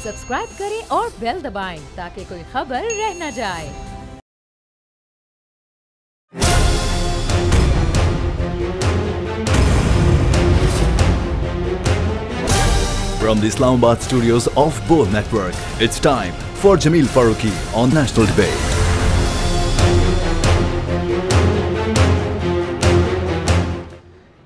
Subscribe करें और bell दबाएं ताकि कोई खबर रह न जाए। From the Islamabad studios of Bold Network, it's time for Jameel Farooqi on National Debate.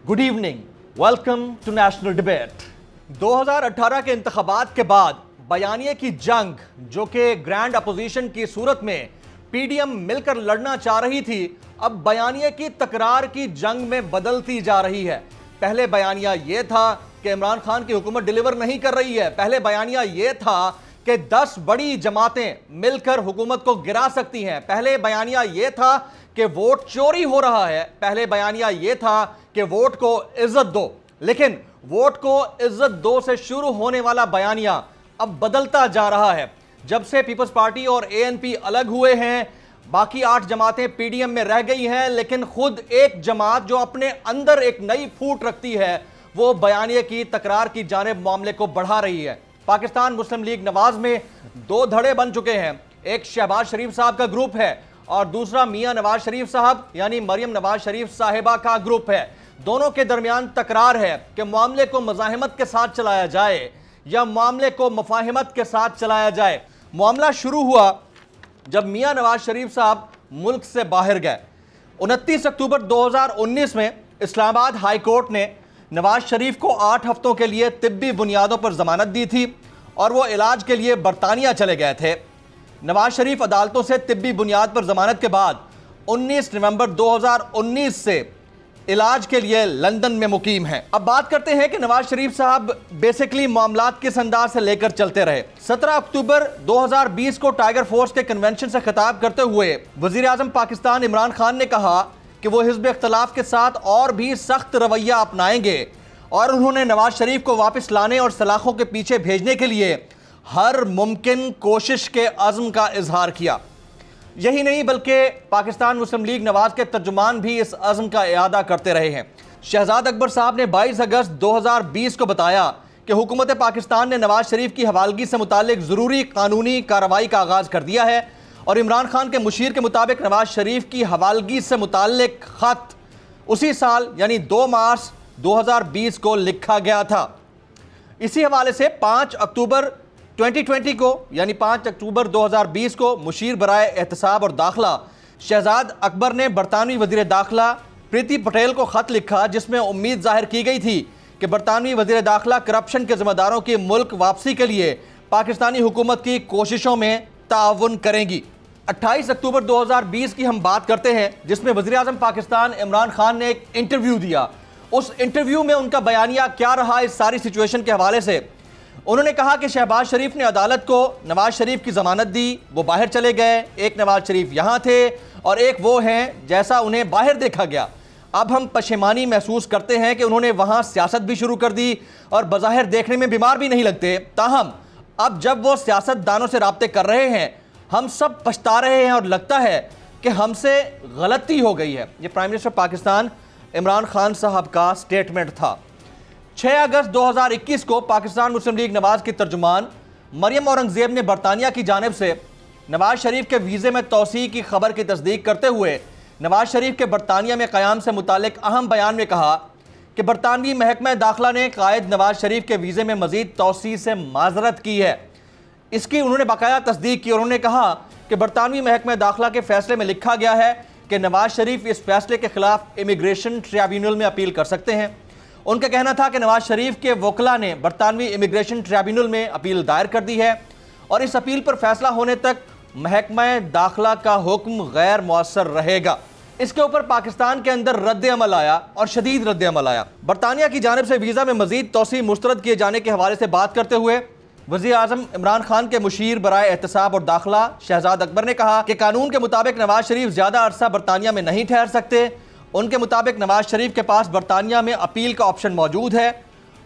Good evening, welcome to National Debate. 2018 के इंतखाबात के बाद बयानिए की जंग, जो कि ग्रैंड अपोजिशन की सूरत में पीडीएम मिलकर लड़ना चाह रही थी, अब बयानिए की तकरार की जंग में बदलती जा रही है। पहले बयानिया यह था कि इमरान खान की हुकूमत डिलीवर नहीं कर रही है। पहले बयानिया यह था कि 10 बड़ी जमातें मिलकर हुकूमत को गिरा सकती हैं। पहले बयानिया यह था कि वोट चोरी हो रहा है। पहले बयानिया यह था कि वोट को इज्जत दो। लेकिन वोट को इज्जत दो से शुरू होने वाला बयानिया अब बदलता जा रहा है। जब से पीपल्स पार्टी और एएनपी अलग हुए हैं, बाकी 8 जमातें पीडीएम में रह गई हैं, लेकिन खुद एक जमात जो अपने अंदर एक नई फूट रखती है, वो बयानिए की तकरार की जानिब मामले को बढ़ा रही है। पाकिस्तान मुस्लिम लीग नवाज में 2 धड़े बन चुके हैं। एक शहबाज शरीफ साहब का ग्रुप है और दूसरा मियां नवाज शरीफ साहब यानी मरियम नवाज शरीफ साहिबा का ग्रुप है। दोनों के दरमियान तकरार है कि मामले को मज़ाहिमत के साथ चलाया जाए या मामले को मुफाहिमत के साथ चलाया जाए। मामला शुरू हुआ जब मियां नवाज शरीफ साहब मुल्क से बाहर गए। 29 अक्टूबर 2019 में इस्लामाबाद हाई कोर्ट ने नवाज शरीफ को 8 हफ्तों के लिए तिब्बी बुनियादों पर जमानत दी थी और वो इलाज के लिए बरतानिया चले गए थे। नवाज शरीफ अदालतों से तिब्बी बुनियाद पर जमानत के बाद 19 नवंबर 2019 से इलाज के लिए लंदन में मुकीम हैं। अब बात करते हैं कि नवाज शरीफ साहब बेसिकली मामलात किस अंदाज से लेकर चलते रहे। 17 अक्टूबर 2020 को टाइगर फोर्स के कन्वेंशन से खिताब करते हुए वजीर आजम पाकिस्तान इमरान खान ने कहा कि वो हिज़्ब इख्तिलाफ के साथ और भी सख्त रवैया अपनाएंगे और उन्होंने नवाज शरीफ को वापस लाने और सलाखों के पीछे भेजने के लिए हर मुमकिन कोशिश के अज़्म का इजहार किया। यही नहीं बल्कि पाकिस्तान मुस्लिम लीग नवाज के तर्जुमान भी इस अज़्म का इआदा करते रहे हैं। शहजाद अकबर साहब ने 22 अगस्त 2020 को बताया कि हुकूमत पाकिस्तान ने नवाज शरीफ की हवालगी से मुतालिक ज़रूरी कानूनी कार्रवाई का आगाज़ कर दिया है और इमरान खान के मुशीर के मुताबिक नवाज शरीफ की हवालगी से मुतालिक ख़त उसी साल यानी 2 मार्च 2020 को लिखा गया था। इसी हवाले से 5 अक्टूबर 2020 को यानी 5 अक्टूबर 2020 को मुशीर बराए एहतसाब और दाखिला शहजाद अकबर ने बरतानवी वज़ीर दाखिला प्रीति पटेल को ख़त लिखा, जिसमें उम्मीद जाहिर की गई थी कि बरतानवी वज़ीर दाखिला करप्शन के ज़िम्मेदारों की मुल्क वापसी के लिए पाकिस्तानी हुकूमत की कोशिशों में ताउन करेंगी। 28 अक्टूबर 2020 की हम बात करते हैं, जिसमें वज़ीर आज़म पाकिस्तान इमरान खान ने एक इंटरव्यू दिया। उस इंटरव्यू में उनका बयानिया क्या रहा इस सारी सिचुएशन के हवाले से। उन्होंने कहा कि शहबाज शरीफ ने अदालत को नवाज शरीफ की ज़मानत दी, वो बाहर चले गए। एक नवाज शरीफ यहाँ थे और एक वो हैं जैसा उन्हें बाहर देखा गया। अब हम पशेमानी महसूस करते हैं कि उन्होंने वहाँ सियासत भी शुरू कर दी और बज़ाहिर देखने में बीमार भी नहीं लगते। ताहम अब जब वो सियासतदानों से राब्ते कर रहे हैं, हम सब पछता रहे हैं और लगता है कि हमसे गलती हो गई है। ये प्राइम मिनिस्टर पाकिस्तान इमरान खान साहब का स्टेटमेंट था। 6 अगस्त 2021 को पाकिस्तान मुस्लिम लीग नवाज की तर्जुमान मरियम औरंगज़ेब ने बरतानिया की जानिब से नवाज शरीफ के वीज़े में तौसीए की खबर की तस्दीक करते हुए नवाज शरीफ के बरतानिया में क़याम से मुतालिक अहम बयान में कहा कि बरतानवी महकमा दाखिला ने कायद नवाज शरीफ के वीज़े में मज़ीद तौसीए से माजरत की है। इसकी उन्होंने बाकायदा तस्दीक की। उन्होंने कहा कि बरतानवी महकमा दाखिला के फैसले में लिखा गया है कि नवाज शरीफ इस फैसले के खिलाफ इमिग्रेशन ट्रिब्यूनल में अपील कर सकते हैं। उनका कहना था कि नवाज शरीफ के वकला ने बरतानवी इमिग्रेशन ट्रिब्यूनल में अपील दायर कर दी है और इस अपील पर फैसला होने तक महकमा दाखिला का हुक्म गैर मुअस्सर रहेगा। इसके ऊपर पाकिस्तान के अंदर रद्द अमल आया और शदीद रद्द अमल आया। बरतानिया की जानिब से वीज़ा में मज़ीद तौसीए मुस्तरद किए जाने के हवाले से बात करते हुए वज़ीर आज़म इमरान खान के मुशीर बराए एहतसाब और दाखिला शहजाद अकबर ने कहा कि कानून के मुताबिक नवाज शरीफ ज़्यादा अरसा बरतानिया में नहीं ठहर सकते। उनके मुताबिक नवाज शरीफ के पास बरतानिया में अपील का ऑप्शन मौजूद है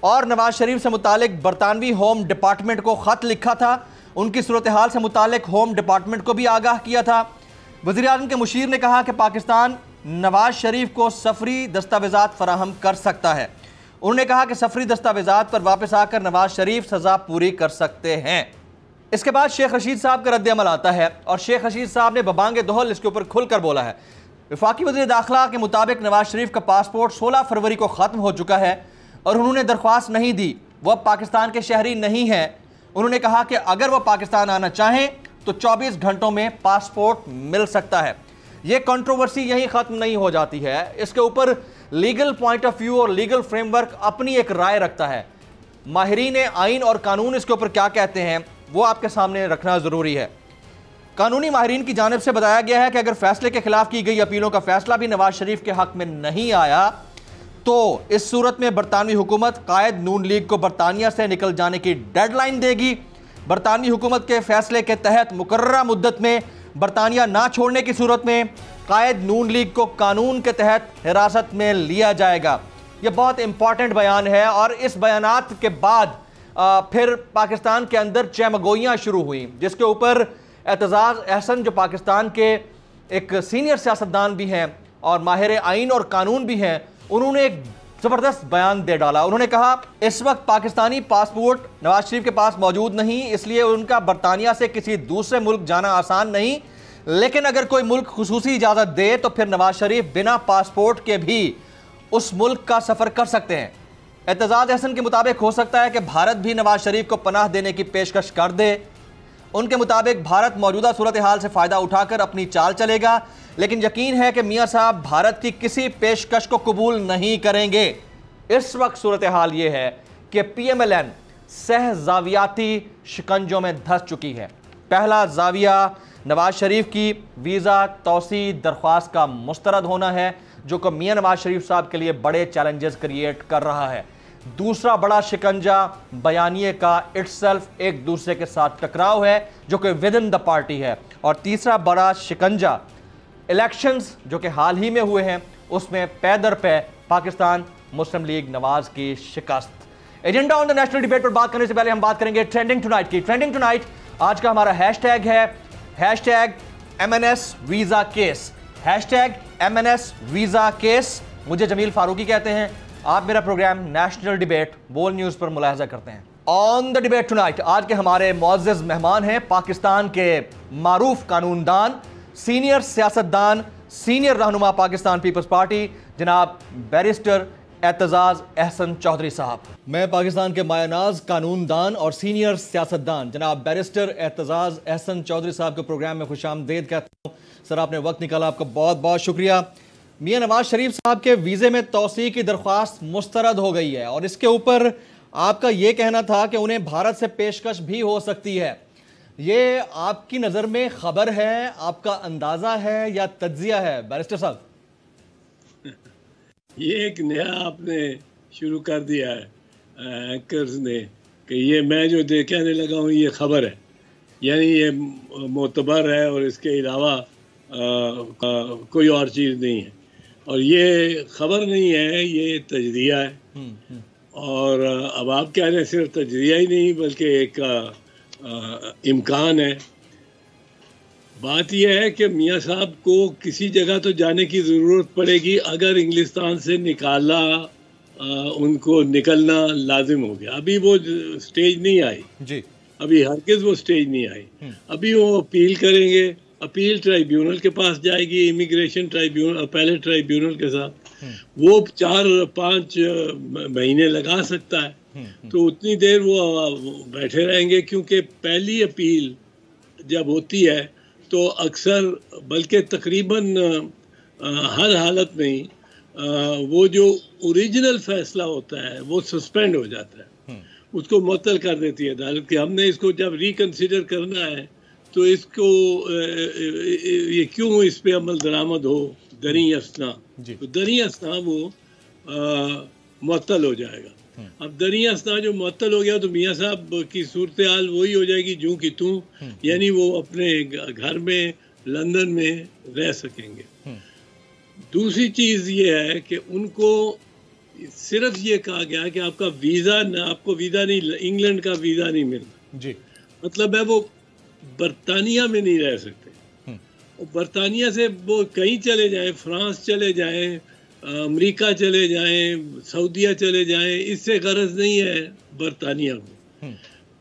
और नवाज शरीफ से मुतालिक बरतानवी होम डिपार्टमेंट को ख़त लिखा था। उनकी सूरत हाल से मुतालिक होम डिपार्टमेंट को भी आगाह किया था। वज़ीर आज़म के मुशीर ने कहा कि पाकिस्तान नवाज शरीफ को सफरी दस्तावेज़ात फराहम कर सकता है। उन्होंने कहा कि सफरी दस्तावेज़ात पर वापस आकर नवाज शरीफ सज़ा पूरी कर सकते हैं। इसके बाद शेख रशीद साहब का रद्द अमल आता है और शेख रशीद साहब ने बबांग दोहल इसके ऊपर खुलकर बोला है। वफाकी वज़ीर दाखिला के मुताबिक नवाज शरीफ का पासपोर्ट 16 फरवरी को ख़त्म हो चुका है और उन्होंने दरख्वास्त नहीं दी, वह पाकिस्तान के शहरी नहीं हैं। उन्होंने कहा कि अगर वह पाकिस्तान आना चाहें तो 24 घंटों में पासपोर्ट मिल सकता है। यह कंट्रोवर्सी यहीं ख़त्म नहीं हो जाती है, इसके ऊपर लीगल पॉइंट ऑफ व्यू और लीगल फ्रेमवर्क अपनी एक राय रखता है। माहिरीन आइन और कानून इसके ऊपर क्या कहते हैं वो आपके सामने रखना ज़रूरी है। कानूनी माहिरीन की जानिब से बताया गया है कि अगर फैसले के खिलाफ की गई अपीलों का फैसला भी नवाज शरीफ के हक में नहीं आया तो इस सूरत में बरतानवी हुकूमत कायद नून लीग को बरतानिया से निकल जाने की डेडलाइन देगी। बरतानवी हुकूमत के फैसले के तहत मुकर्ररा मुद्दत में बरतानिया ना छोड़ने की सूरत में कायद नून लीग को कानून के तहत हिरासत में लिया जाएगा। यह बहुत इंपॉर्टेंट बयान है और इस बयानात के बाद फिर पाकिस्तान के अंदर चहमगोइयाँ शुरू हुई, जिसके ऊपर एतजाज़ अहसन जो पाकिस्तान के एक सीनियर सियासतदान भी हैं और माहिर आइन और कानून भी हैं, उन्होंने एक ज़बरदस्त बयान दे डाला। उन्होंने कहा इस वक्त पाकिस्तानी पासपोर्ट नवाज शरीफ के पास मौजूद नहीं, इसलिए उनका बरतानिया से किसी दूसरे मुल्क जाना आसान नहीं, लेकिन अगर कोई मुल्क खुसूसी इजाज़त दे तो फिर नवाज शरीफ बिना पासपोर्ट के भी उस मुल्क का सफ़र कर सकते हैं। एतजाज़ अहसन के मुताबिक हो सकता है कि भारत भी नवाज शरीफ को पनाह देने की पेशकश कर दे। उनके मुताबिक भारत मौजूदा सूरत हाल से फ़ायदा उठाकर अपनी चाल चलेगा, लेकिन यकीन है कि मियाँ साहब भारत की किसी पेशकश को कबूल नहीं करेंगे। इस वक्त सूरत हाल ये है कि PMLN सह जावियाती शिकंजों में धंस चुकी है। पहला जाविया नवाज शरीफ की वीज़ा तौसी दरख्वास्त का मुस्तरद होना है, जो कि मियाँ नवाज शरीफ साहब के लिए बड़े चैलेंजेस क्रिएट कर रहा है। दूसरा बड़ा शिकंजा बयानिए का इटसेल्फ एक दूसरे के साथ टकराव है, जो कि विद इन द पार्टी है। और तीसरा बड़ा शिकंजा इलेक्शंस जो कि हाल ही में हुए हैं, उसमें पै दर पै पाकिस्तान मुस्लिम लीग नवाज की शिकस्त। Agenda on the national debate पर बात करने से पहले हम बात करेंगे ट्रेंडिंग टुनाइट की। ट्रेंडिंग टुनाइट आज का हमारा हैशटैग है #MNS visa case. #MNS visa case. मुझे जमील फारूकी कहते हैं। आप मेरा प्रोग्राम नेशनल डिबेट बोल न्यूज़ पर मुलाहिजा करते हैं। ऑन द डिबेट टुनाइट आज के हमारे मुअज़्ज़ज़ मेहमान हैं पाकिस्तान के मारूफ कानूनदान, सीनियर सियासतदान, सीनियर रहनुमा पाकिस्तान पीपल्स पार्टी जनाब बैरिस्टर एतजाज़ अहसन चौधरी साहब। मैं पाकिस्तान के मायनाज कानूनदान और सीनियर सियासतदान जनाब बैरिस्टर एतजाज़ अहसन चौधरी साहब के प्रोग्राम में खुशामदीद कहता हूँ। सर, आपने वक्त निकाला, आपका बहुत बहुत शुक्रिया। मियाँ नवाज शरीफ साहब के वीज़े में तौसी की दरख्वास्त मुस्तरद हो गई है और इसके ऊपर आपका ये कहना था कि उन्हें भारत से पेशकश भी हो सकती है। ये आपकी नज़र में खबर है, आपका अंदाज़ा है या तज्जिया है बैरिस्टर साहब? ये एक नया आपने शुरू कर दिया है एंकर्स ने कि ये मैं जो कहने लगा हूँ ये खबर है, यानी ये मोतबर है और इसके अलावा कोई और चीज़ नहीं है। और ये खबर नहीं है, ये तजदिया है। और अब आप कह रहे हैं सिर्फ तजदिया ही नहीं बल्कि एक इम्कान है। बात यह है कि मियाँ साहब को किसी जगह तो जाने की ज़रूरत पड़ेगी अगर इंग्लिस्तान से निकाला उनको निकलना लाजिम हो गया। अभी वो स्टेज नहीं आई जी, अभी हरगिज़ वो स्टेज नहीं आई। अभी वो अपील करेंगे, अपील ट्राइब्यूनल के पास जाएगी, इमिग्रेशन ट्राइब्यूनल, अपीलेट ट्राइब्यूनल के साथ वो 4-5 महीने लगा सकता है। तो उतनी देर वो बैठे रहेंगे, क्योंकि पहली अपील जब होती है तो अक्सर बल्कि तकरीबन हर हालत में वो जो ओरिजिनल फैसला होता है वो सस्पेंड हो जाता है, उसको मुअत्तल कर देती है अदालत कि हमने इसको जब रिकन्सिडर करना है तो इसको ये क्यों इस पे अमल दरामद हो दरी असना, तो दरी असना वो मुअत्तल हो जाएगा। अब दरी असना जो मुअत्तल हो गया तो मियाँ साहब की सूरत हाल वही हो जाएगी जूं की तूं, यानी वो अपने घर में लंदन में रह सकेंगे। दूसरी चीज़ ये है कि उनको सिर्फ ये कहा गया कि आपका वीज़ा आपको वीज़ा नहीं, इंग्लैंड का वीज़ा नहीं मिलता जी, मतलब है वो बरतानिया में नहीं रह सकते। और बरतानिया से वो कहीं चले जाएं, फ्रांस चले जाएं, अमेरिका चले जाएं, सऊदीया चले जाएं, इससे गरज नहीं है बरतानिया को।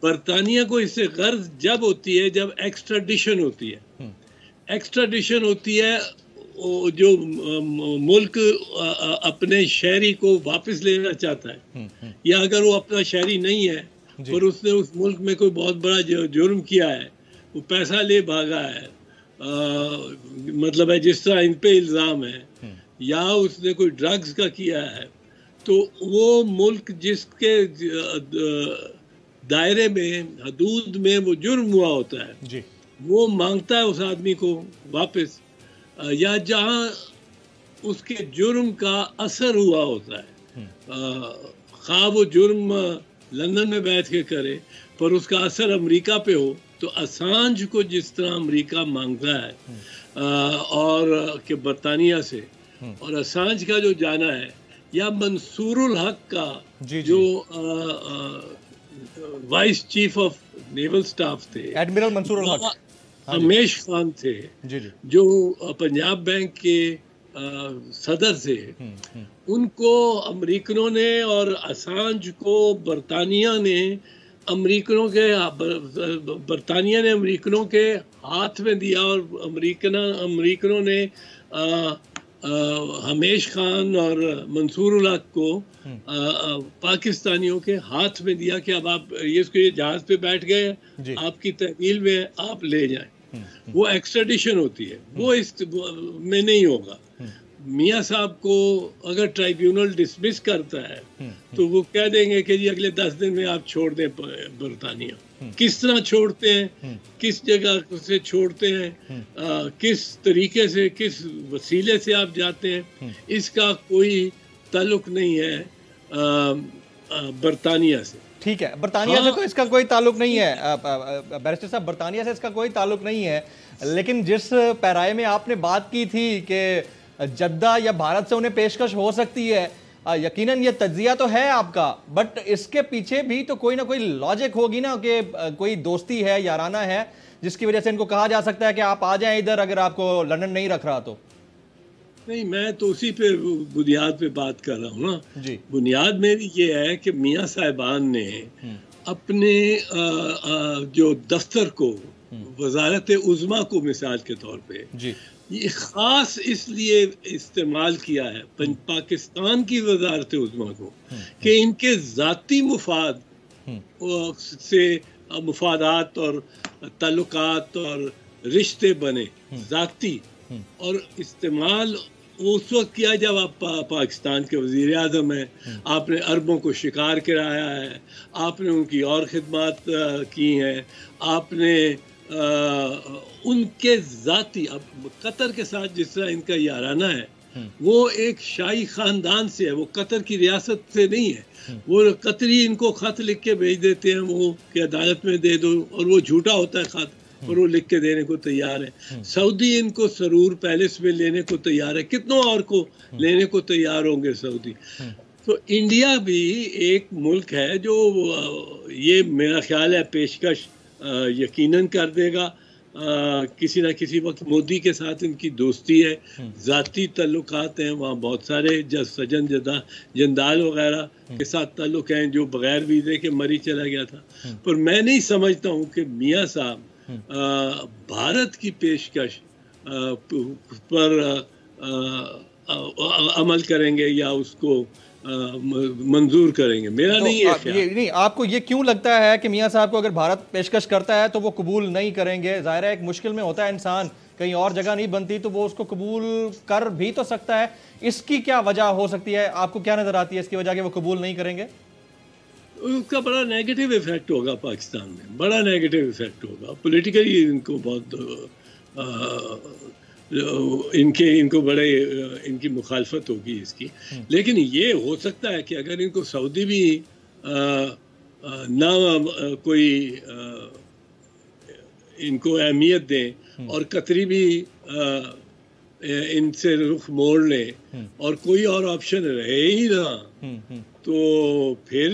बरतानिया को इससे गर्ज जब होती है जब एक्स्ट्राडिशन होती है। एक्स्ट्राडिशन होती है जो मुल्क अपने शहरी को वापस लेना चाहता है, या अगर वो अपना शहरी नहीं है पर उसने उस मुल्क में कोई बहुत बड़ा जुर्म किया है, वो पैसा ले भागा है, मतलब है जिस तरह इन पे इल्ज़ाम है, या उसने कोई ड्रग्स का किया है, तो वो मुल्क जिसके दायरे में हदूद में वो जुर्म हुआ होता है जी, वो मांगता है उस आदमी को वापस, या जहाँ उसके जुर्म का असर हुआ होता है, खा वो जुर्म लंदन में बैठ के करे पर उसका असर अमेरिका पे हो, तो असांज को जिस तरह अमेरिका मांगता है और कि बरतानिया से, और असांज का जो जाना है, या मंसूरुल हक का जो vice chief of naval staff थे, एडमिरल मंसूरुल हक, हमेश खान थे जो पंजाब बैंक के सदर थे, उनको अमेरिकनों ने और असांज को बरतानिया ने बरतानिया ने अमेरिकनों के हाथ में दिया, और अमेरिकनों ने हमेश खान और मंसूरुल हक को पाकिस्तानियों के हाथ में दिया कि अब आप ये जहाज पे बैठ गए, आपकी तहवील में आप ले जाएं। वो एक्स्ट्राडिशन होती है, वो इस में नहीं होगा। मियाँ साहब को अगर ट्राइब्यूनल डिसमिस करता है तो वो कह देंगे कि जी अगले 10 दिन में आप छोड़ दें बरतानिया। किस तरह छोड़ते हैं, किस जगह से छोड़ते हैं, किस तरीके से, किस वसीले से आप जाते हैं, इसका कोई ताल्लुक नहीं है बरतानिया से। ठीक है, बरतानिया से तो इसका कोई ताल्लुक नहीं है बैरिस्टर साहब, बरतानिया से इसका कोई ताल्लुक नहीं है। लेकिन जिस पैराए में आपने बात की थी कि जद्दा या भारत से उन्हें पेशकश हो सकती है, यकीनन ये तज्जिया तो है आपका, बट इसके पीछे भी तो कोई ना कोई लॉजिक होगी ना कि कोई दोस्ती है, याराना है, जिसकी वजह से इनको कहा जा सकता है कि आप आ जाएं इधर अगर आपको लंदन नहीं रख रहा तो। नहीं, मैं तो उसी पे बुनियाद पे बात कर रहा हूँ ना जी। बुनियाद मेरी ये है कि मियाँ साहिबान ने अपने जो दफ्तर को, वजारत उज़्मा को मिसाल के तौर पे जी, ये ख़ास इसलिए इस्तेमाल किया है पाकिस्तान की वजारत उज़्मा को कि इनके ज़ाती मुफाद से मुफादात और ताल्लुकात और रिश्ते बने ज़ाती, और इस्तेमाल उस वक्त किया जब आप पाकिस्तान के वज़ीर आज़म हैं, आपने अरबों को शिकार कराया है, आपने उनकी और खिदमत की हैं, आपने उनके ज़ाती, अब कतर के साथ जिस तरह इनका याराना है, वो एक शाही ख़ानदान से है, वो कतर की रियासत से नहीं है। वो कतरी इनको ख़त लिख के भेज देते हैं वो कि अदालत में दे दो, और वो झूठा होता है ख़त, और वो लिख के देने को तैयार है। सऊदी इनको सरूर पैलेस में लेने को तैयार है, कितनों और को लेने को तैयार होंगे सऊदी। तो इंडिया भी एक मुल्क है जो ये मेरा ख्याल है पेशकश यकीनन कर देगा। किसी ना किसी वक्त मोदी के साथ इनकी दोस्ती है, ज़ाती ताल्लुकात हैं, वहाँ बहुत सारे सजन जंदाल वगैरह के साथ ताल्लुक हैं जो बग़ैर वीज़े के मरी चला गया था। पर मैं नहीं समझता हूँ कि मियाँ साहब भारत की पेशकश पर अमल करेंगे या उसको मंजूर करेंगे। मेरा तो नहीं है ये नहीं, आपको ये क्यों लगता है कि मियाँ साहब को अगर भारत पेशकश करता है तो वो कबूल नहीं करेंगे? ज़ाहिर है एक मुश्किल में होता है इंसान, कहीं और जगह नहीं बनती तो वो उसको कबूल कर भी तो सकता है। इसकी क्या वजह हो सकती है, आपको क्या नज़र आती है इसकी वजह कि वो कबूल नहीं करेंगे? उसका बड़ा नेगेटिव इफेक्ट होगा पाकिस्तान में, बड़ा नेगेटिव इफेक्ट होगा। पॉलिटिकली इनको बहुत इनको बड़े इनकी मुखालफत होगी इसकी। लेकिन ये हो सकता है कि अगर इनको सऊदी भी ना कोई इनको अहमियत दें और कतरी भी इनसे रुख मोड़ लें और कोई और ऑप्शन रहे ही ना, तो फिर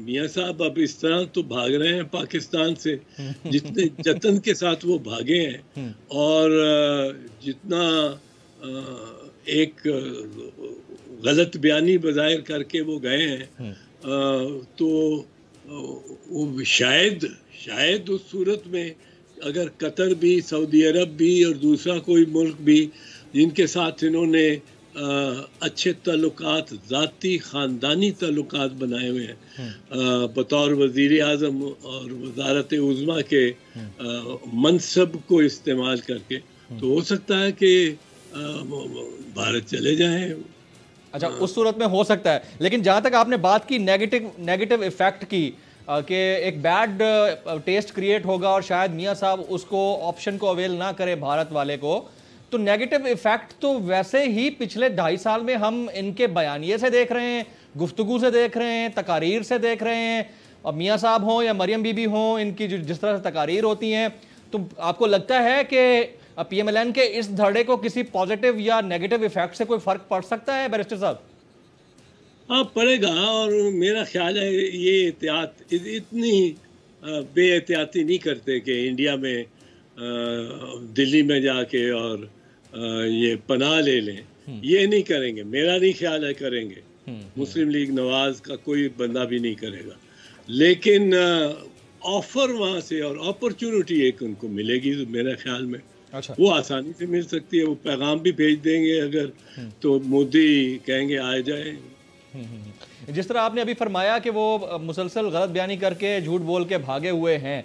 मियाँ साहब अब इस तरह तो भाग रहे हैं पाकिस्तान से जितने जतन के साथ वो भागे हैं, और जितना एक गलत बयानी बज़ाहिर करके वो गए हैं, तो वो शायद उस सूरत में अगर कतर भी, सऊदी अरब भी और दूसरा कोई मुल्क भी जिनके साथ इन्होंने अच्छे ताल्लुकात, ज़ाती ख़ानदानी ताल्लुकात बनाए हुए हैं बतौर वज़ीर आज़म और वज़ारत उज़्मा के मनसब को इस्तेमाल करके, तो हो सकता है कि भारत चले जाएं। अच्छा, उस सूरत में हो सकता है। लेकिन जहाँ तक आपने बात की नेगेटिव इफेक्ट की कि एक बैड टेस्ट क्रिएट होगा और शायद मियाँ साहब उसको ऑप्शन को अवेल ना करे भारत वाले को, तो नेगेटिव इफेक्ट तो वैसे ही पिछले 2.5 साल में हम इनके बयानिए से देख रहे हैं, गुफ्तगू से देख रहे हैं, तकारीर से देख रहे हैं। अब मियाँ साहब हों या मरियम बीबी हों, इनकी जिस तरह से तकारीर होती हैं, तो आपको लगता है कि PMLN के इस धड़े को किसी पॉजिटिव या नेगेटिव इफेक्ट से कोई फर्क पड़ सकता है बैरिस्टर साहब? हाँ, पड़ेगा। और मेरा ख्याल है ये एहतियात इतनी बेएहतियाती नहीं करते कि इंडिया में दिल्ली में जाके और ये पनाह ले लें, ये नहीं करेंगे। मेरा नहीं ख्याल है करेंगे। मुस्लिम लीग नवाज का कोई बंदा भी नहीं करेगा। लेकिन ऑफर वहाँ से और अपॉर्चुनिटी एक उनको मिलेगी तो मेरे ख्याल में अच्छा, वो आसानी से मिल सकती है। वो पैगाम भी भेज देंगे अगर तो मोदी कहेंगे आ जाए। जिस तरह आपने अभी फरमाया कि वो मुसलसल गलत बयानी करके, झूठ बोल के भागे हुए हैं,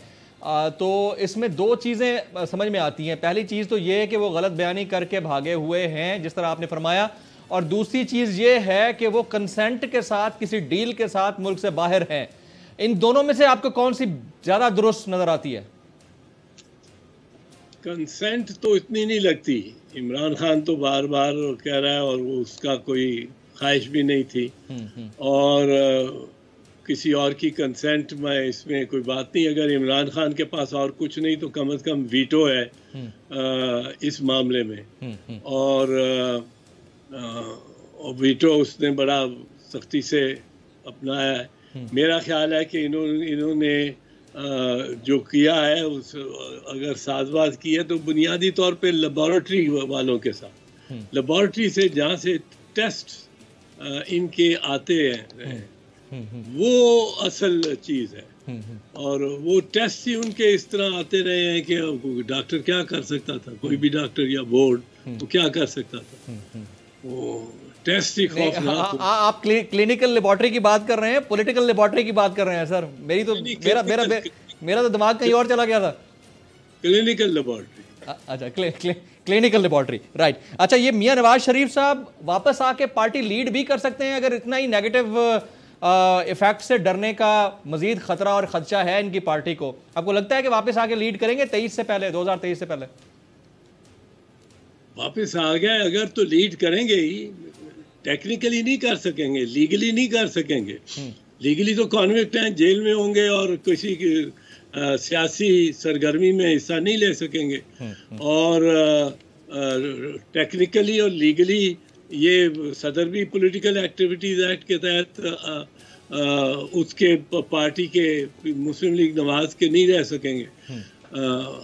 तो इसमें 2 चीज़ें समझ में आती हैं। पहली चीज़ तो ये है कि वो गलत बयानी करके भागे हुए हैं जिस तरह आपने फरमाया, और दूसरी चीज़ ये है कि वो कंसेंट के साथ, किसी डील के साथ मुल्क से बाहर हैं। इन दोनों में से आपको कौन सी ज़्यादा दुरुस्त नज़र आती है? कंसेंट तो इतनी नहीं लगती। इमरान खान तो बार बार कह रहा है और वो उसका कोई ख्वाहिश भी नहीं थी, और किसी और की कंसेंट में इसमें कोई बात नहीं। अगर इमरान खान के पास और कुछ नहीं तो कम से कम वीटो है इस मामले में, और वीटो उसने बड़ा सख्ती से अपनाया है। मेरा ख्याल है कि इन्होंने जो किया है उस अगर साजबाज की है तो बुनियादी तौर पे लेबॉरेटरी वालों के साथ, लेबॉरेटरी से जहाँ से टेस्ट इनके आते हैं वो असल चीज़ है। और वो टेस्ट ही उनके इस तरह आते रहे हैं कि डॉक्टर क्या कर सकता था, कोई भी डॉक्टर या बोर्ड वो क्या कर सकता था। वो टेस्ट ही खौफनाक। आप क्लिनिकल लेबॉरेटरी की बात कर रहे हैं, पॉलिटिकल लेबॉरेटरी की बात कर रहे हैं सर? मेरा तो दिमाग कहीं और चला गया था। क्लिनिकल लेबॉरेटरी, अच्छा, क्लिनिकल लेबॉरेटरी, राइट। अच्छा, ये मियां नवाज शरीफ साहब वापस आके पार्टी लीड भी कर सकते हैं अगर इतना ही नेगेटिव इफेक्ट से डरने का मजीद खतरा और खदशा है इनकी पार्टी को? आपको लगता है कि वापस आके लीड करेंगे 2023 से पहले? वापस आ गए अगर तो लीड करेंगे ही। टेक्निकली नहीं कर सकेंगे, लीगली नहीं कर सकेंगे। लीगली तो कॉन्विक्ट हैं, जेल में होंगे और किसी सियासी सरगर्मी में हिस्सा नहीं ले सकेंगे। और टेक्निकली और लीगली ये सदर भी पॉलिटिकल एक्टिविटीज़ एक्ट के तहत उसके पार्टी के मुस्लिम लीग नवाज के नहीं रह सकेंगे।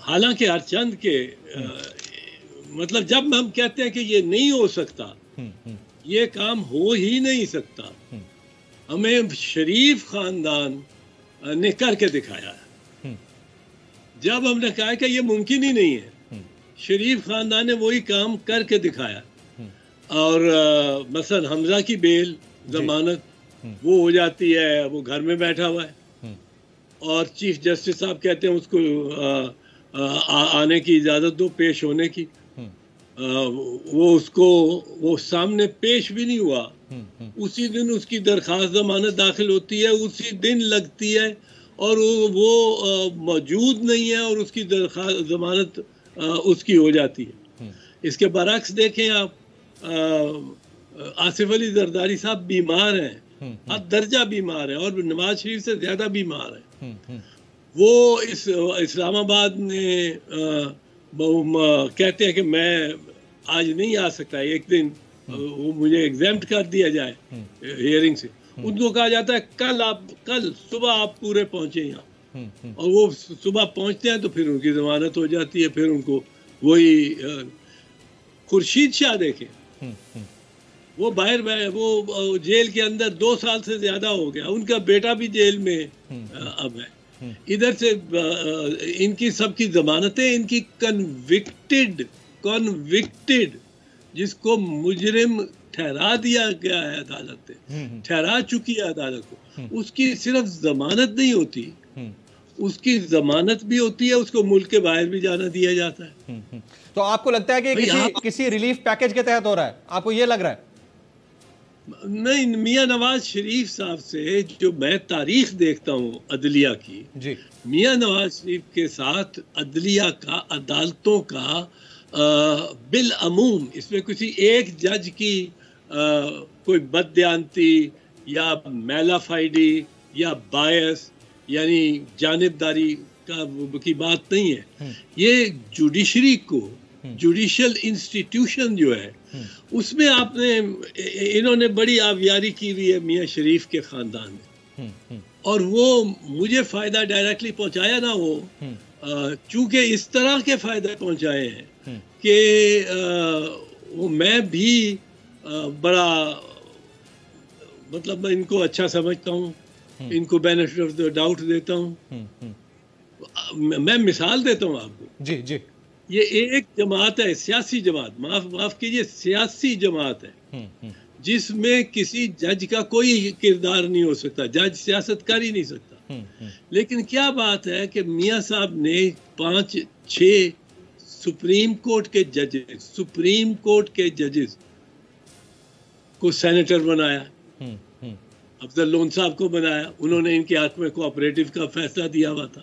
हालांकि हर चंद के मतलब जब हम कहते हैं कि ये नहीं हो सकता, ये काम हो ही नहीं सकता। हमें शरीफ खानदान ने करके दिखाया है। जब हमने कहा कि ये मुमकिन ही नहीं है, शरीफ खानदान ने वही काम करके दिखाया। और मसलन हमजा की बेल जमानत वो हो जाती है, वो घर में बैठा हुआ है और चीफ जस्टिस साहब कहते हैं उसको आने की इजाज़त दो, पेश होने की। वो सामने पेश भी नहीं हुआ। उसी दिन उसकी दरखास्त जमानत दाखिल होती है, उसी दिन लगती है और वो मौजूद नहीं है और उसकी दरखास्त जमानत उसकी हो जाती है। इसके बरक्स देखें आप, आसिफ अली जरदारी साहब बीमार हैं, हद दर्जा बीमार है और नवाज शरीफ से ज्यादा बीमार है। वो इस्लामाबाद में कहते हैं कि मैं आज नहीं आ सकता, एक दिन वो मुझे एग्जाम्प्ट कर दिया जाए हियरिंग से। उनको कहा जाता है कल सुबह आप पूरे पहुंचे यहाँ, और वो सुबह पहुंचते हैं तो फिर उनकी जमानत हो जाती है। फिर उनको वही खुर्शीद शाह देखें, वो वो जेल के अंदर 2 साल से ज्यादा हो गया, उनका बेटा भी जेल में अब है। इधर से इनकी सबकी जमानतें, इनकी कन्विक्टेड जिसको मुजरिम ठहरा दिया गया है अदालत ने, ठहरा चुकी है अदालत को, उसकी सिर्फ जमानत नहीं होती, उसकी जमानत भी होती है, उसको मुल्क के बाहर भी जाना दिया जाता है। तो आपको लगता है कि किसी रिलीफ पैकेज के तहत हो रहा है, आपको ये लग रहा है? नहीं, मियां नवाज शरीफ साहब से जो मैं तारीख देखता हूँ अदलिया की जी, मियां नवाज शरीफ के साथ अदलिया का, अदालतों का बिल अमूम, इसमें किसी एक जज की कोई बददियानती या मैलाफाइडी या बायस यानी जानिबदारी की बात नहीं है। ये जुडिशरी को, जुडिशल इंस्टीट्यूशन जो है उसमें आपने, इन्होंने बड़ी आवियारी की हुई है मियां शरीफ के खानदान में, और वो मुझे फायदा डायरेक्टली पहुंचाया ना वो, चूंकि इस तरह के फायदे पहुंचाए हैं कि वो मैं भी बड़ा मतलब मैं इनको अच्छा समझता हूँ, इनको बेनिफिट ऑफ द डाउट देता हूँ। मैं मिसाल देता हूँ आपको। जी जी, ये एक जमात है, सियासी जमात, माफ कीजिए, सियासी जमात है जिसमें किसी जज का कोई किरदार नहीं हो सकता, जज सियासत कर ही नहीं सकता। लेकिन क्या बात है कि मियां साहब ने 5-6 सुप्रीम कोर्ट के जजेस को सेनेटर बनाया, अफजल लोन साहब को बनाया, उन्होंने इनके हक में कोऑपरेटिव का फैसला दिया हुआ था।